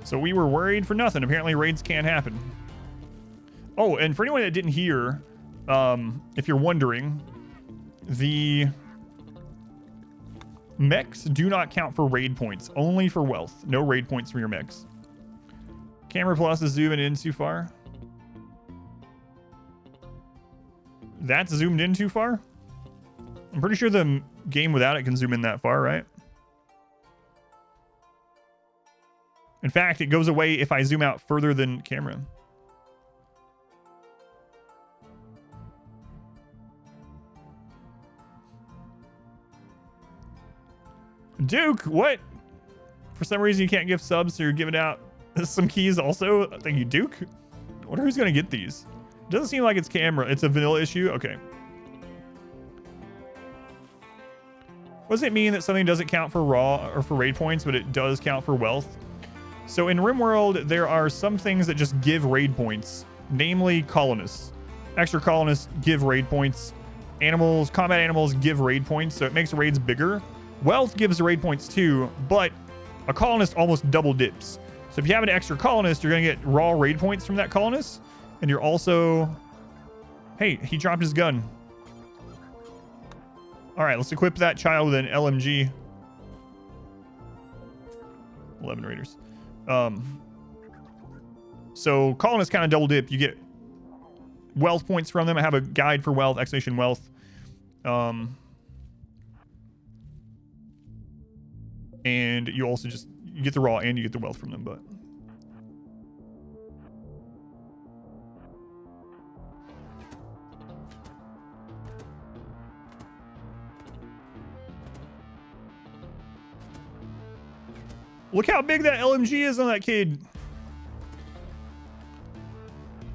So we were worried for nothing. Apparently raids can't happen. Oh, and for anyone that didn't hear, if you're wondering, the mechs do not count for raid points, only for wealth. No raid points for your mechs. Camera Plus is zooming in too far. That's zoomed in too far? I'm pretty sure the game without it can zoom in that far, right? In fact, it goes away if I zoom out further than camera. Duke, what? For some reason you can't give subs, so you're giving out some keys also? Thank you, Duke. I wonder who's gonna get these. Doesn't seem like it's camera. It's a vanilla issue? Okay. What does it mean that something doesn't count for raw or for raid points, but it does count for wealth? So in RimWorld, there are some things that just give raid points, namely colonists. Extra colonists give raid points. Animals, combat animals give raid points, so it makes raids bigger. Wealth gives raid points too, but a colonist almost double dips. So if you have an extra colonist, you're going to get raw raid points from that colonist. And you're also... Hey, he dropped his gun. All right, let's equip that child with an LMG. 11 raiders. So colonists kind of double dip. You get wealth points from them. I have a guide for wealth, exclamation wealth. And you also just, you get the raw and you get the wealth from them, but. Look how big that LMG is on that kid.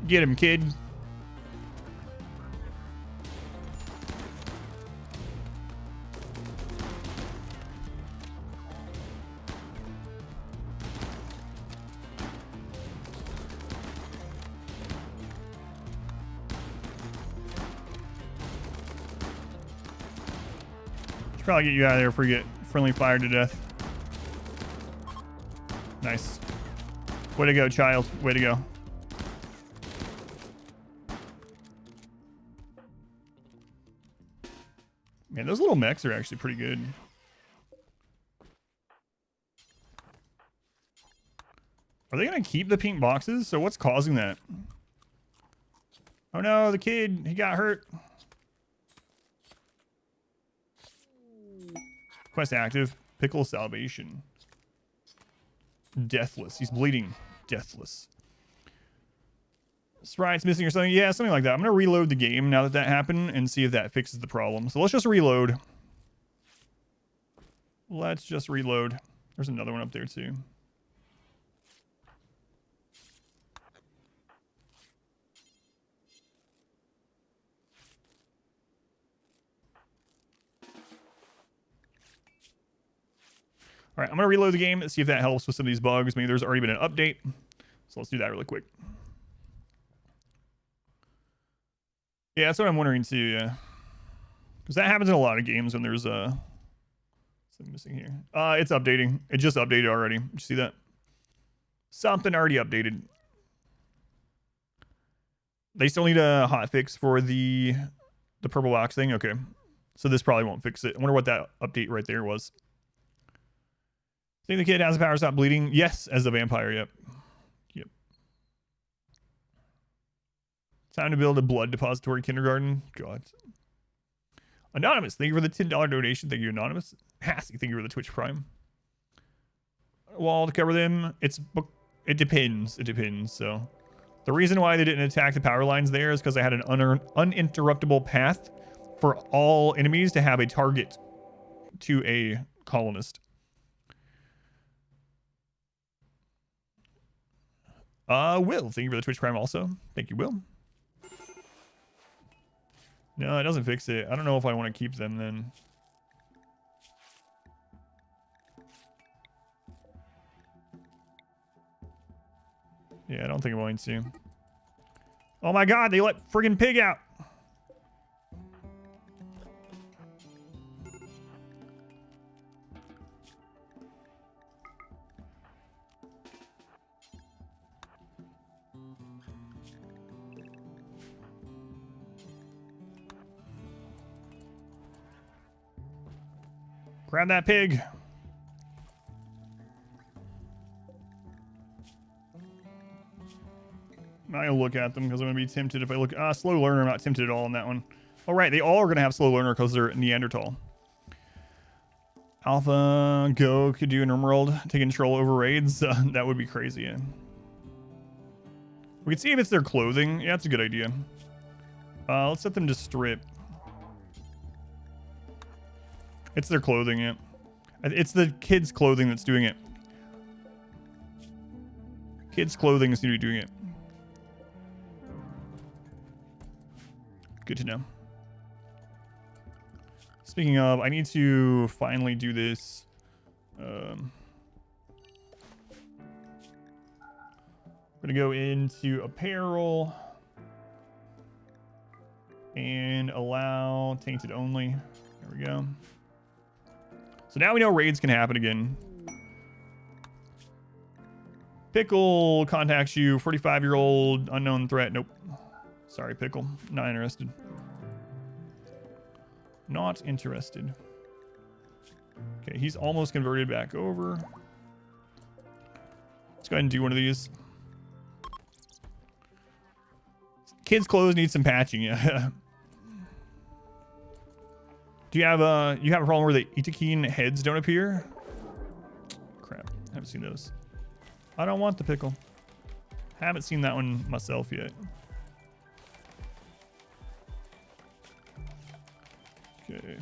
Get him, kid. Should probably get you out of there before you get friendly fired to death. Nice. Way to go, child. Way to go. Man, those little mechs are actually pretty good. Are they going to keep the pink boxes? So what's causing that? Oh no, the kid, he got hurt. Quest active. Pickle salvation. Deathless. He's bleeding. Deathless. Sprite's missing or something. Yeah, something like that. I'm going to reload the game now that that happened and see if that fixes the problem. So let's just reload. Let's just reload. There's another one up there too. All right, I'm going to reload the game and see if that helps with some of these bugs. Maybe there's already been an update. So let's do that really quick. Yeah, that's what I'm wondering too, yeah. Because that happens in a lot of games when there's something missing here. It's updating. It just updated already. Did you see that? Something already updated. They still need a hotfix for the purple box thing? Okay. So this probably won't fix it. I wonder what that update right there was. Think the kid has the power to stop bleeding? Yes, as a vampire, yep. Yep. Time to build a blood depository kindergarten. God. Anonymous, thank you for the $10 donation. Thank you, Anonymous. Hassy, thank you for the Twitch Prime. Wall to cover them. It depends. It depends. So the reason why they didn't attack the power lines there is because I had an uninterruptible path for all enemies to have a target to a colonist. Will, thank you for the Twitch Prime also. Thank you, Will. No, it doesn't fix it. I don't know if I want to keep them then. Yeah, I don't think I'm going to. Oh my god, they let friggin' pig out. Grab that pig. I'll look at them because I'm going to be tempted if I look. Slow learner, I'm not tempted at all on that one. All right, they all are going to have slow learner because they're Neanderthal. Alpha, Go could do an RimWorld, take control over raids. That would be crazy. Yeah. We can see if it's their clothing. Yeah, that's a good idea. Let's set them to strip. It's their clothing, yeah. It's the kids' clothing that's doing it. Kids' clothing is doing it. Good to know. Speaking of, I need to finally do this. I'm gonna go into apparel and allow tainted only. There we go. So now we know raids can happen again. Pickle contacts you. 45-year-old unknown threat. Nope. Sorry, Pickle. Not interested. Not interested. Okay, he's almost converted back over. Let's go ahead and do one of these. Kids' clothes need some patching, yeah. Do you have a problem where the Itakeen heads don't appear? Crap, I haven't seen those. I don't want the pickle. Haven't seen that one myself yet. Okay.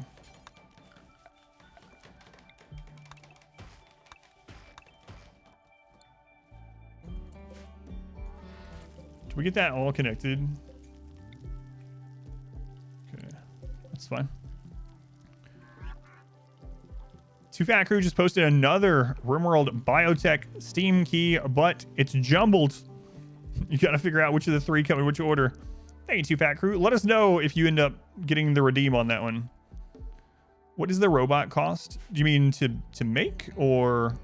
Do we get that all connected? Okay, that's fine. Two Fat Crew just posted another RimWorld Biotech Steam key, but it's jumbled. You gotta figure out which of the three come in which order. Thank you, Two Fat Crew. Let us know if you end up getting the redeem on that one. What does the robot cost? Do you mean to make, or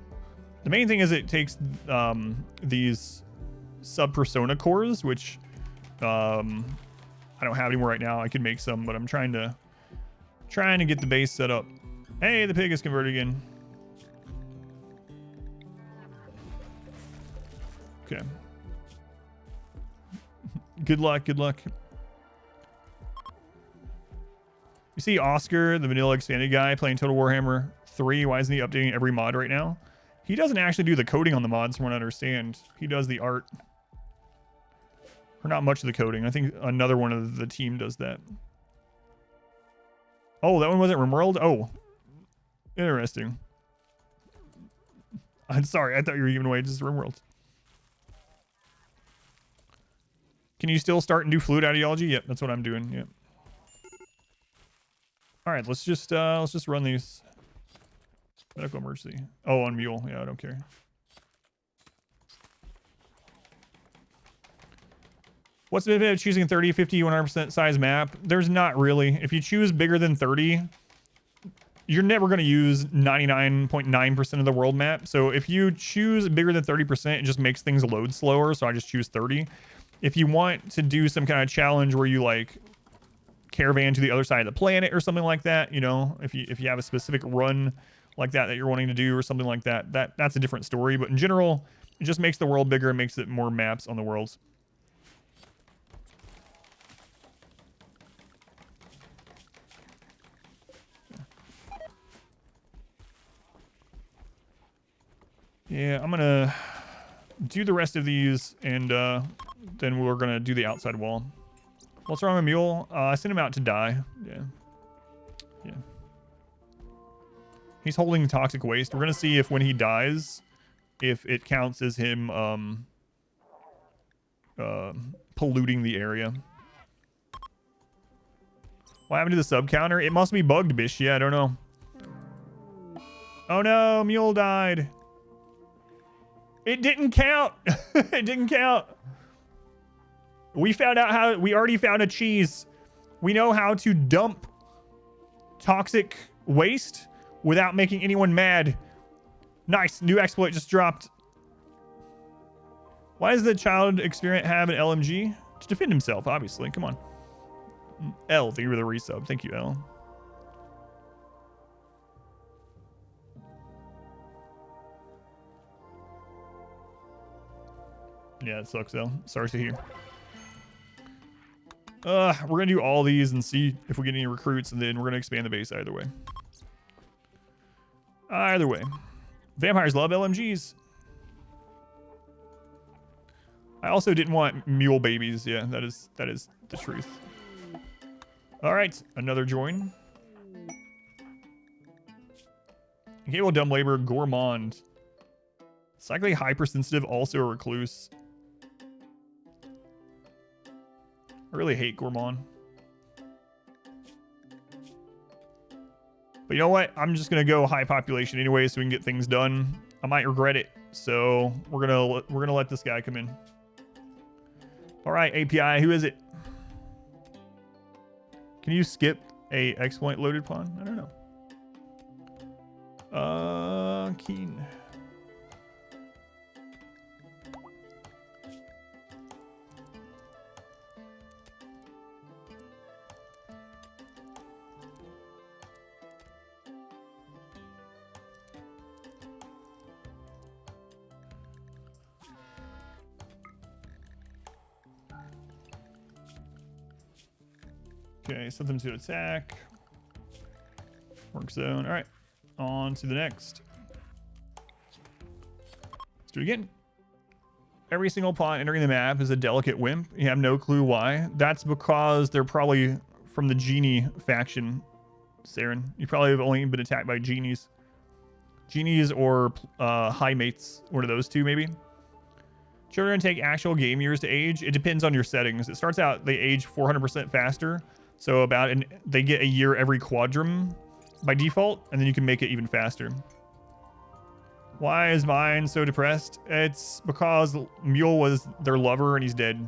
The main thing is it takes these sub-persona cores, which I don't have anymore right now. I could make some, but I'm trying to get the base set up. Hey, the pig is converted again. Okay. Good luck, good luck. You see Oscar, the vanilla expanded guy, playing Total Warhammer 3. Why isn't he updating every mod right now? He doesn't actually do the coding on the mods, from what I understand. He does the art. Or not much of the coding. I think another one of the team does that. Oh, that one wasn't RimWorld? Oh. Interesting. I'm sorry, I thought you were giving away just RimWorld. Can you still start and do fluid ideology? Yep, that's what I'm doing. Yep. All right, let's just run these. Medical emergency. Oh, on mule. Yeah, I don't care. What's the benefit of choosing 30, 50, 100% size map? There's not really. If you choose bigger than 30, you're never going to use 99.9% of the world map. So if you choose bigger than 30%, it just makes things load slower. So I just choose 30. If you want to do some kind of challenge where you like caravan to the other side of the planet or something like that, you know, if you have a specific run like that you're wanting to do or something like that, that's a different story. But in general, it just makes the world bigger and makes it more maps on the worlds. Yeah, I'm gonna do the rest of these, and then we're gonna do the outside wall. What's wrong with Mule? I sent him out to die. Yeah. He's holding toxic waste. We're gonna see if when he dies, if it counts as him polluting the area. What happened to the sub counter? It must be bugged, bish. Yeah, I don't know. Oh no, Mule died. It didn't count. It didn't count. We found out how. We already found a cheese. We know how to dump toxic waste without making anyone mad. Nice. New exploit just dropped. Why does the child experiment have an LMG? To defend himself, obviously. Come on. L, thank you for the resub. Thank you, L. Yeah, it sucks, though. Sorry to hear. We're gonna do all these and see if we get any recruits, and then we're gonna expand the base either way. Either way. Vampires love LMGs. I also didn't want mule babies. Yeah, that is the truth. All right, another join. Incapable dumb labor, gourmand. Psychically hypersensitive, also a recluse. I really hate gourmand. But you know what? I'm just gonna go high population anyway, so we can get things done. I might regret it, so we're gonna let this guy come in. All right, API, who is it? Can you skip a exploit loaded pawn? I don't know. Keen. Okay, set them to attack. Work zone. All right, on to the next. Let's do it again. Every single pawn entering the map is a delicate wimp. You have no clue why. That's because they're probably from the genie faction, Saren. You probably have only been attacked by genies. Genies or high mates, one of those two maybe. Children take actual game years to age. It depends on your settings. It starts out, they age 400% faster. So they get a year every quadrum by default, and then you can make it even faster. Why is mine so depressed? It's because Mule was their lover and he's dead.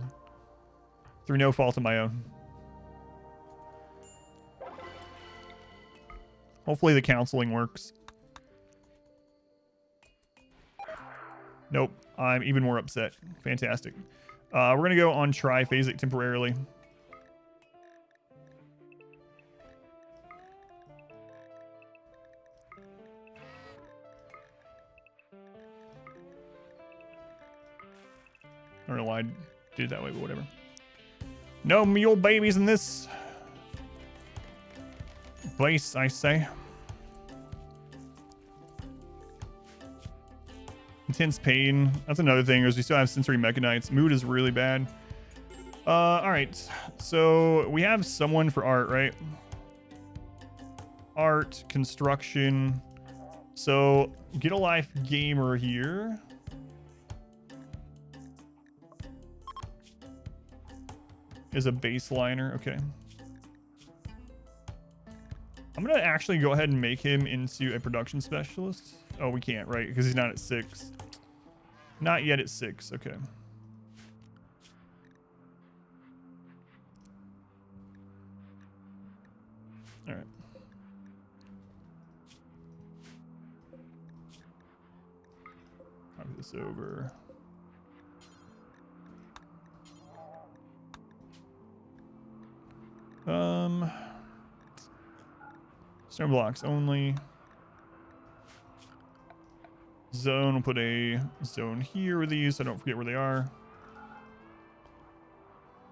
Through no fault of my own. Hopefully the counseling works. Nope. I'm even more upset. Fantastic. We're going to go on triphasic temporarily. I don't know why I did it that way, but whatever. No mule babies in this place, I say. Intense pain. That's another thing, is we still have sensory mechanites. Mood is really bad. All right. So we have someone for art, right? Art, construction. So GetalifeGamer here. Is a baseliner. Okay. I'm going to actually go ahead and make him into a production specialist. Oh, we can't, right? Because he's not at 6. Not yet at 6. Okay. All right. Copy this over. Stone blocks only. Zone, we'll put a zone here with these so I don't forget where they are.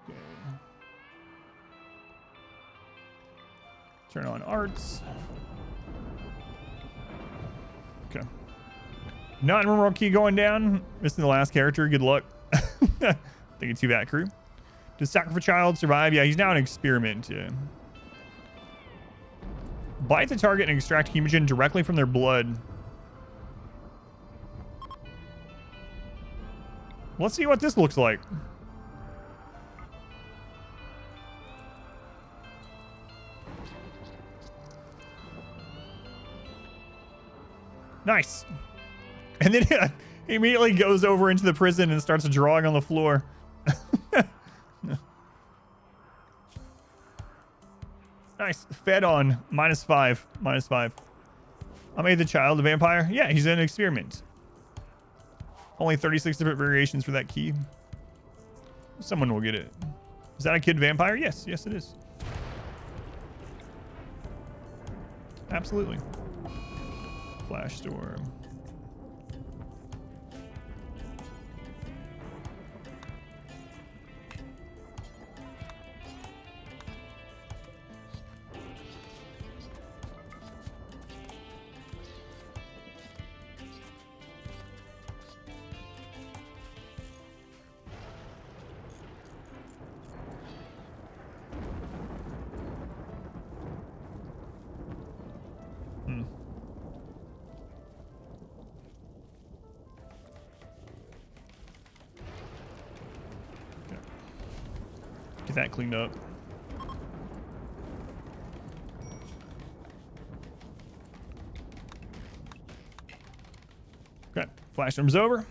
Okay. Turn on arts. Okay. Not in RimWorld key going down. Missing the last character. Good luck. Thank you to that crew. Does Sacrifice Child survive? Yeah, he's now an experiment. Yeah. Bite the target and extract hemogen directly from their blood. Let's see what this looks like. Nice. And then he immediately goes over into the prison and starts drawing on the floor. Nice. Fed on. -5. -5. I made the child a vampire. Yeah, he's in an experiment. Only 36 different variations for that key. Someone will get it. Is that a kid vampire? Yes. Yes, it is. Absolutely. Flash storm. Get that cleaned up. Okay, flash storm's over.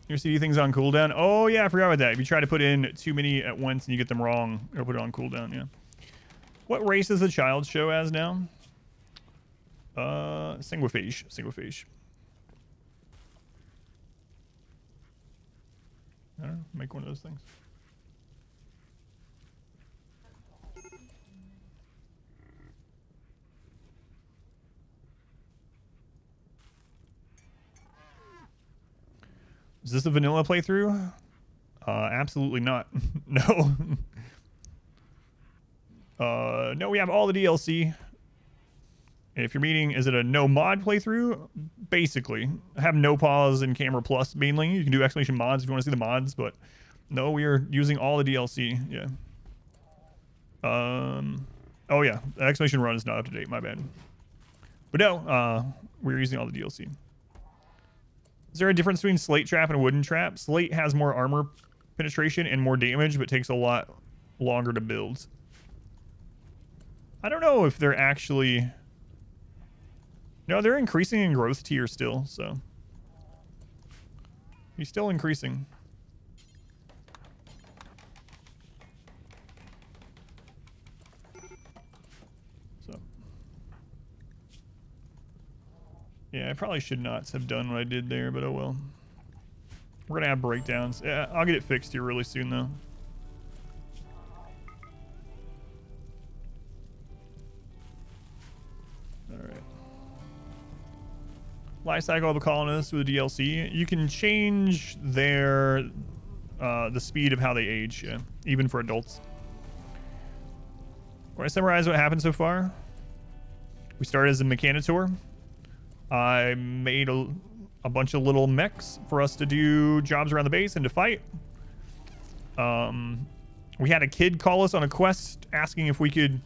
Your CD thing's on cooldown. Oh yeah, I forgot about that. If you try to put in too many at once and you get them wrong, it'll put it on cooldown. Yeah. What race does the child show as now? Sanguophage. Sanguophage. I don't know. Make one of those things. Is this a vanilla playthrough? Absolutely not. No. No, we have all the DLC. If you're meaning, is it a no mod playthrough? Basically. I have no pause and camera plus mainly. You can do exclamation mods if you want to see the mods, but no, we are using all the DLC. Yeah. Oh yeah, the exclamation run is not up to date, my bad. But no, we're using all the DLC. Is there a difference between slate trap and wooden trap? Slate has more armor penetration and more damage, but takes a lot longer to build. I don't know if they're actually... No, they're increasing in growth tier still, so... He's still increasing. So... Yeah, I probably should not have done what I did there, but oh well. We're gonna have breakdowns. Yeah, I'll get it fixed here really soon though. Alright. Life cycle of a colonist with a DLC. You can change their the speed of how they age, yeah, even for adults. Where I summarize what happened so far. We started as a Mechanitor. I made a bunch of little mechs for us to do jobs around the base and to fight. We had a kid call us on a quest asking if we could.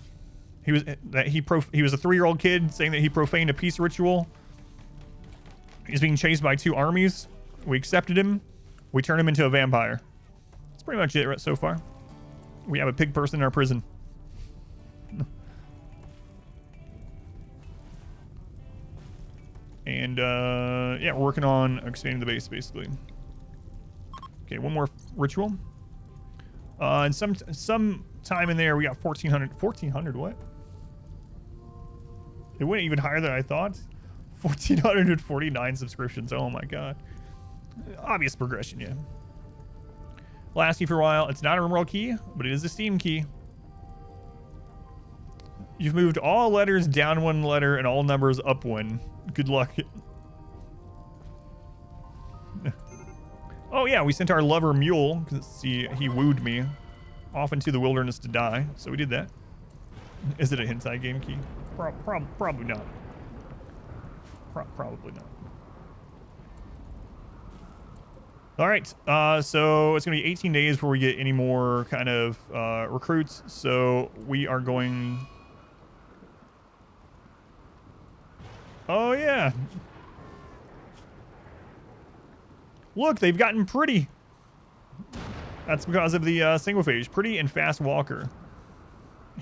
He was a 3-year-old kid saying that he profaned a peace ritual. He's being chased by 2 armies. We accepted him. We turned him into a vampire. That's pretty much it right so far. We have a pig person in our prison. And yeah, we're working on expanding the base basically. Okay, one more ritual. And some time in there we got 1400 what? It went even higher than I thought. 1449 subscriptions. Oh my god. Obvious progression, yeah. Last key for a while. It's not a RimWorld key, but it is a Steam key. You've moved all letters down 1 letter and all numbers up 1. Good luck. Oh yeah, we sent our lover Mule, because he wooed me, off into the wilderness to die. So we did that. Is it a hentai game key? Probably not. Probably not. All right, so it's gonna be 18 days before we get any more kind of recruits. So we are going. Oh yeah. Look, they've gotten pretty. That's because of the Sanguophage. Pretty and fast walker.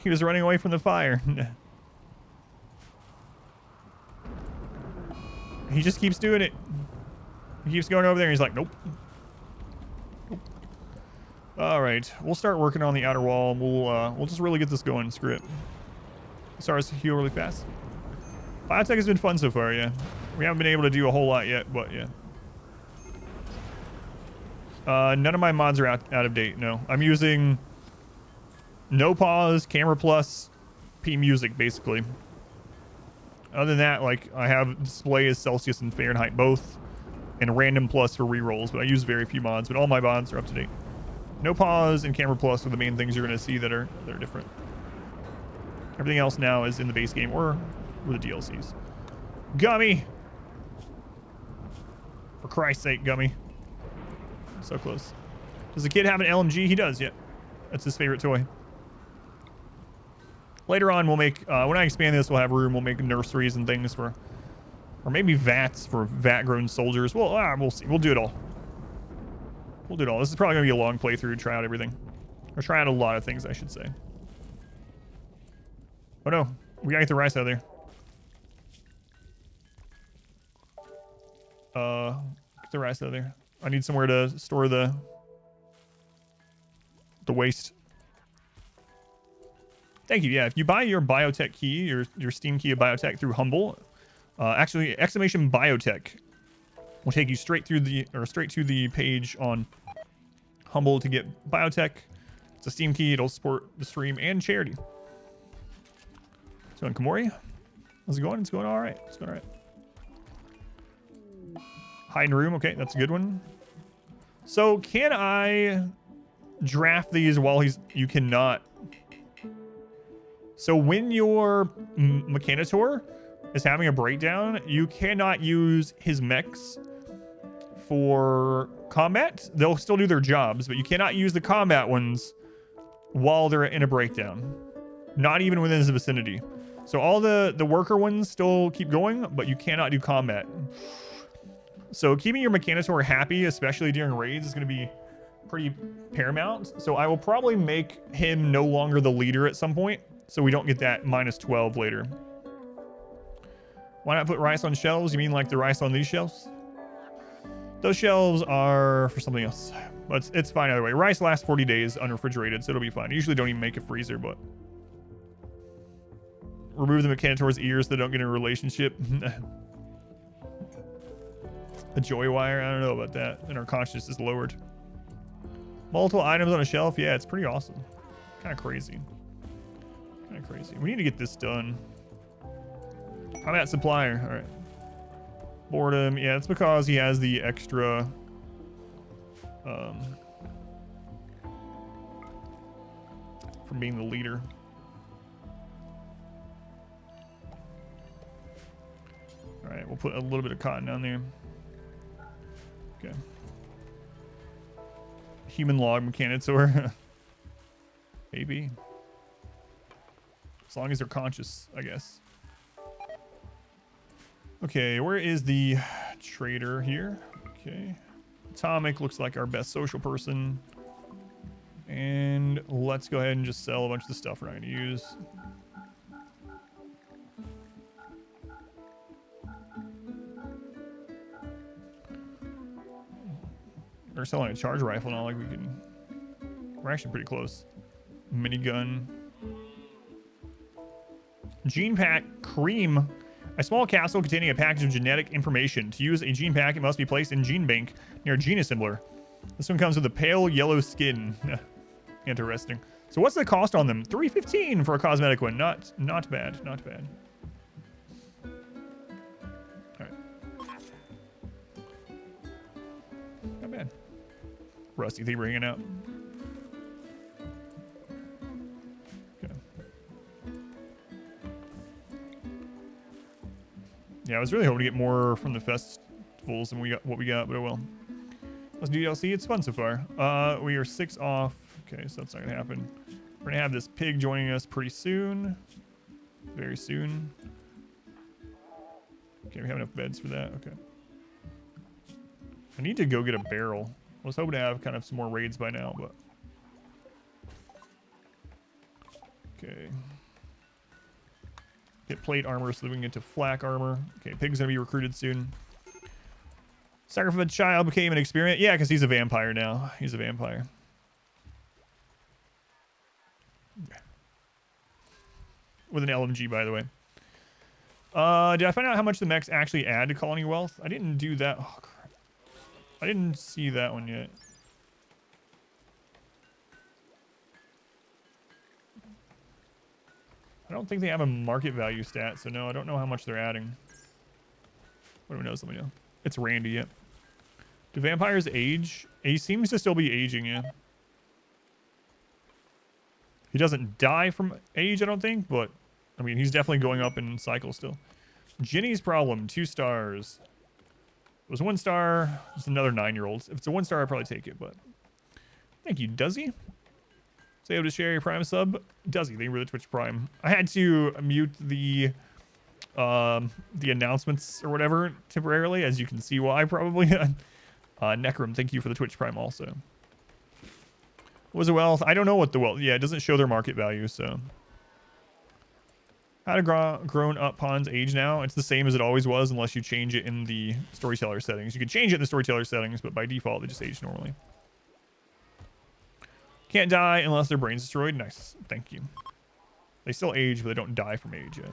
He was running away from the fire. He just keeps doing it. He keeps going over there and he's like, nope. Nope. All right, we'll start working on the outer wall. We'll just really get this going. Screw it. Start us to heal really fast. Biotech has been fun so far, yeah. We haven't been able to do a whole lot yet, but yeah. None of my mods are out of date, no. I'm using no pause, camera plus, P music, basically. Other than that, like, I have display as Celsius and Fahrenheit both, and random plus for rerolls, but I use very few mods, but all my mods are up to date. No pause and camera plus are the main things you're going to see that are different. Everything else now is in the base game or with the DLCs. Gummy! For Christ's sake, Gummy. So close. Does the kid have an LMG? He does, yeah. That's his favorite toy. Later on, we'll make, when I expand this, we'll have room. We'll make nurseries and things for, or maybe vats for vat-grown soldiers. Well, we'll see. We'll do it all. We'll do it all. This is probably going to be a long playthrough, try out everything. Or try out a lot of things, I should say. Oh no, we gotta get the rice out of there. Get the rice out of there. I need somewhere to store the waste. Thank you. Yeah, if you buy your biotech key, your Steam key of biotech through Humble, actually exclamation biotech will take you straight to the page on Humble to get biotech. It's a Steam key. It'll support the stream and charity. So, Kamori, how's it going? It's going all right. It's going all right. Hide in room. Okay, that's a good one. So, can I draft these while you cannot? So, when your Mechanitor is having a breakdown, you cannot use his mechs for combat. They'll still do their jobs, but you cannot use the combat ones while they're in a breakdown. Not even within his vicinity. So all the worker ones still keep going, but you cannot do combat. So keeping your Mechanitor happy, especially during raids, is going to be pretty paramount. So I will probably make him no longer the leader at some point, so we don't get that -12 later. Why not put rice on shelves? You mean like the rice on these shelves? Those shelves are for something else, but it's fine either way. Rice lasts 40 days unrefrigerated, so it'll be fine. I usually don't even make a freezer, but remove the Mechanitor's ears so they don't get in a relationship. A joy wire? I don't know about that. And our consciousness is lowered. Multiple items on a shelf? Yeah, it's pretty awesome. Kind of crazy. Kind of crazy. We need to get this done. Combat supplier. All right. Boredom. Yeah, it's because he has the extra... from being the leader. All right, we'll put a little bit of cotton down there. Okay. Human log mechanitor. Maybe. As long as they're conscious, I guess. Okay, where is the trader here? Okay. Atomic looks like our best social person. And let's go ahead and just sell a bunch of the stuff we're not going to use. We're selling a charge rifle now, like we can... We're actually pretty close. Minigun. Gene pack cream. A small capsule containing a package of genetic information. To use a gene pack, it must be placed in gene bank near a gene assembler. This one comes with a pale yellow skin. Interesting. So what's the cost on them? $3.15 for a cosmetic one. Not bad. Not bad. All right. Not bad. Rusty Thiever hanging out. Okay. Yeah, I was really hoping to get more from the festivals than what we got, but oh well. Let's do DLC. It's fun so far. We are 6 off. Okay, so that's not gonna happen. We're gonna have this pig joining us pretty soon. Very soon. Okay, we have enough beds for that. Okay. I need to go get a barrel. I was hoping to have kind of some more raids by now, but... Okay. Get plate armor so that we can get to flak armor. Okay, pig's gonna be recruited soon. Sacrifice child became an experiment. Yeah, because he's a vampire now. He's a vampire. With an LMG, by the way. Did I find out how much the mechs actually add to colony wealth? I didn't do that. Oh, crap. I didn't see that one yet. I don't think they have a market value stat, so no, I don't know how much they're adding. What do we know? Let me know. It's Randy, yet. Do vampires age? He seems to still be aging, yeah. He doesn't die from age, I don't think, but I mean, he's definitely going up in cycle still. Ginny's problem, 2 stars. It was 1 star. It's another 9-year-old. If it's a 1 star, I'd probably take it, but thank you, Duzzy. Say able to share your Prime sub. Duzzy, thank you for the Twitch Prime. I had to mute the announcements or whatever temporarily, as you can see why probably. Necrum, thank you for the Twitch Prime also. What was the wealth? I don't know what the wealth... Yeah, it doesn't show their market value, so... How do grown-up pawns age now? It's the same as it always was, unless you change it in the storyteller settings. You can change it in the storyteller settings, but by default, they just age normally. Can't die unless their brain's destroyed. Nice. Thank you. They still age, but they don't die from age yet.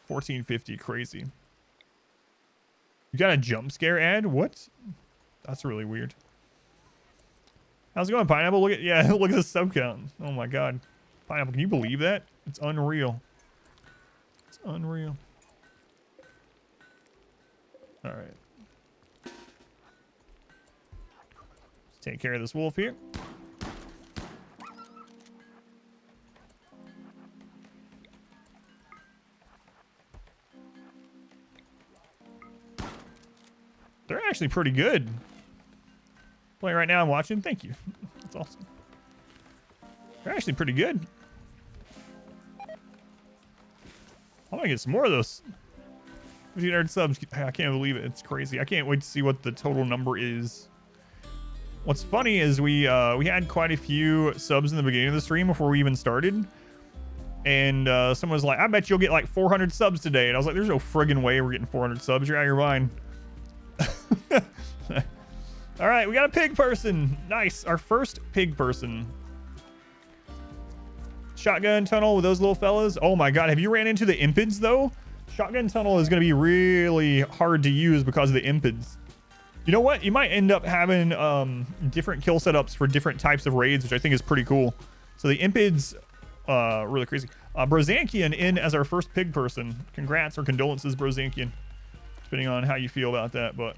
1450. Crazy. You got a jump scare ad? What? That's really weird. How's it going, Pineapple? Look at... Yeah, look at the sub count. Oh my god. Pineapple, can you believe that? It's unreal. It's unreal. Alright. Let's take care of this wolf here. They're actually pretty good. Playing right now, I'm watching. Thank you. That's awesome. They're actually pretty good. I'm gonna get some more of those. 1,500 subs. I can't believe it. It's crazy. I can't wait to see what the total number is. What's funny is we had quite a few subs in the beginning of the stream before we even started. And someone was like, I bet you'll get like 400 subs today. And I was like, there's no friggin' way we're getting 400 subs. You're out of your mind. All right, we got a pig person. Nice. Our first pig person. Shotgun tunnel with those little fellas. Oh my god, have you ran into the impids though? Shotgun tunnel is going to be really hard to use because of the impids. You know what? You might end up having different kill setups for different types of raids, which I think is pretty cool. So the impids, really crazy. Brozankian in as our first pig person. Congrats or condolences, Brozankian. Depending on how you feel about that, but...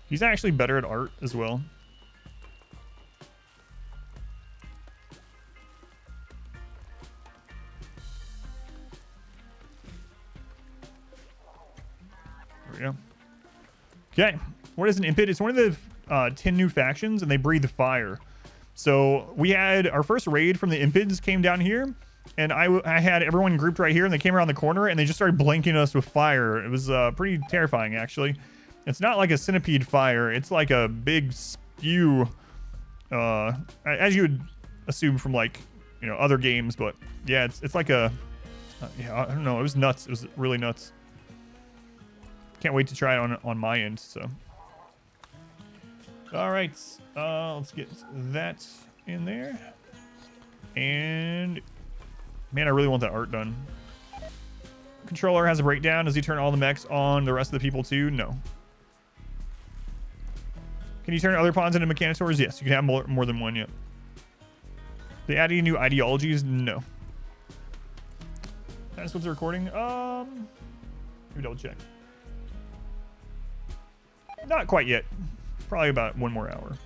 He's actually better at art as well. There we go. Okay. What is an impid? It's one of the 10 new factions, and they breathe fire. So we had our first raid from the impids came down here, and I had everyone grouped right here, and they came around the corner, and they just started blanking us with fire. It was pretty terrifying, actually. It's not like a centipede fire. It's like a big spew, as you would assume from, like, you know, other games. But yeah, it's like a, yeah, I don't know. It was nuts. It was really nuts. Can't wait to try it on my end. So, all right, let's get that in there. And man, I really want that art done. Controller has a breakdown. Does he turn all the mechs on the rest of the people too? No. Can you turn other pawns into mechanitors? Yes, you can have more than one. Yep. They add any new ideologies? No. That's what's the recording. Let me double check. Not quite yet. Probably about 1 more hour.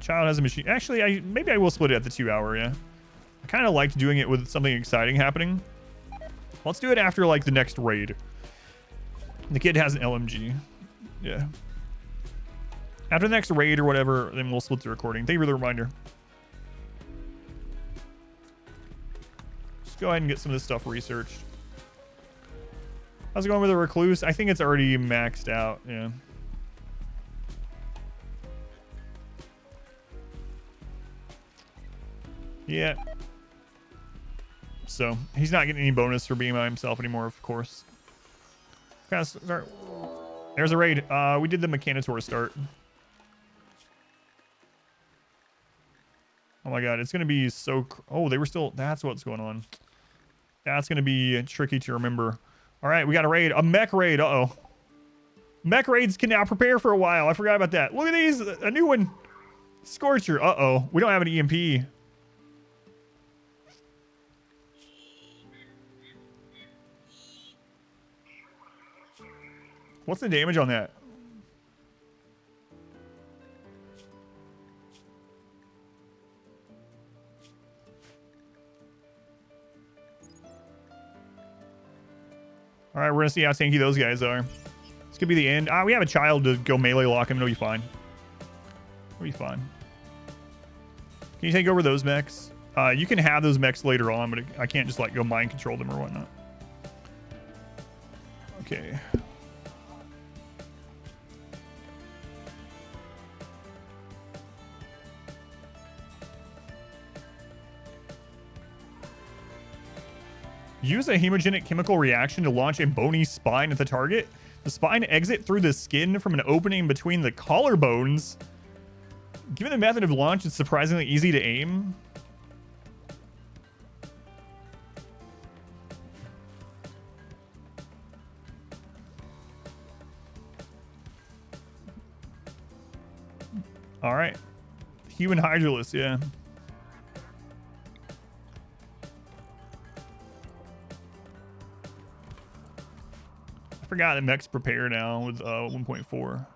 Child has a machine. Actually, maybe I will split it at the 2 hour. Yeah. I kind of liked doing it with something exciting happening. Let's do it after like the next raid. The kid has an LMG. Yeah. After the next raid or whatever, then we'll split the recording. Thank you for the reminder. Just go ahead and get some of this stuff researched. How's it going with the recluse? I think it's already maxed out. Yeah. Yeah. So he's not getting any bonus for being by himself anymore, of course. Okay, start. There's a raid. We did the Mechanitor start. Oh my god, it's gonna be so. Oh, they were still. That's what's going on. That's gonna be tricky to remember. All right, we got a raid. A mech raid. Uh-oh. Mech raids can now prepare for a while. I forgot about that. Look at these. A new one. Scorcher. Uh-oh. We don't have an EMP. What's the damage on that? All right, we're going to see how tanky those guys are. This could be the end. We have a child to go melee lock him. It'll be fine. It'll be fine. Can you take over those mechs? You can have those mechs later on, but I can't just like go mind control them or whatnot. Okay. Use a hemogenic chemical reaction to launch a bony spine at the target. The spine exit through the skin from an opening between the collarbones. Given the method of launch, it's surprisingly easy to aim. All right. Human Hydralis, yeah. Forgot that mechs prepare now with 1.4.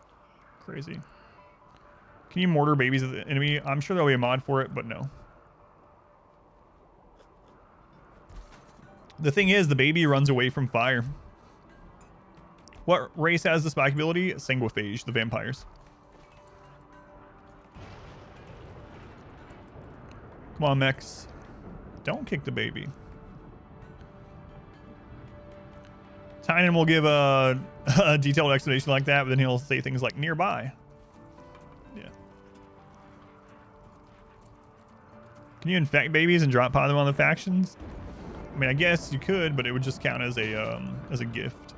Crazy. Can you mortar babies at the enemy? I'm sure there'll be a mod for it, but no. The thing is, the baby runs away from fire. What race has the spike ability? Sanguophage, the vampires. Come on, mechs. Don't kick the baby. Tynan will give a detailed explanation like that, but then he'll say things like nearby. Yeah. Can you infect babies and drop pod them on the factions? I mean, I guess you could, but it would just count as a gift.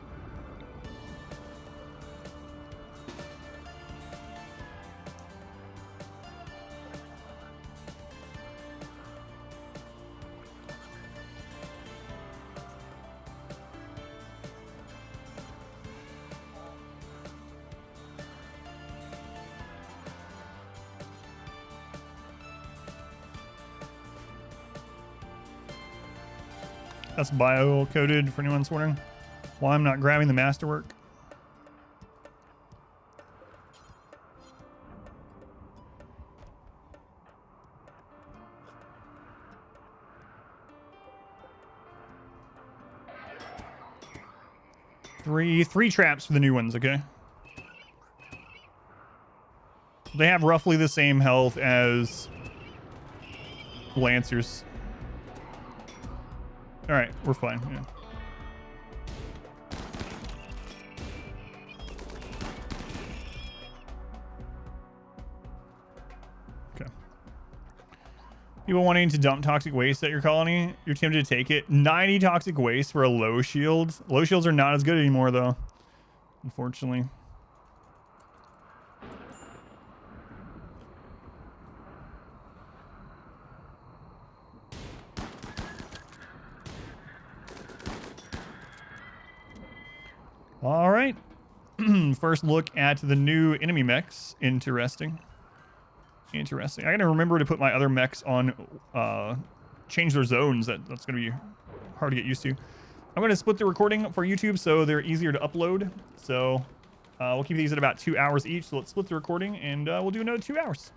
That's bio-coded for anyone's wondering why I'm not grabbing the masterwork. Three traps for the new ones, okay? They have roughly the same health as Lancers. Alright, we're fine, yeah. Okay. People wanting to dump toxic waste at your colony, you're tempted to take it. 90 toxic waste for a low shield. Low shields are not as good anymore, though. Unfortunately. All right. First look at the new enemy mechs. Interesting. Interesting. I gotta remember to put my other mechs on, change their zones. That's gonna be hard to get used to. I'm gonna split the recording for YouTube so they're easier to upload. So we'll keep these at about 2 hours each. So let's split the recording and we'll do another 2 hours.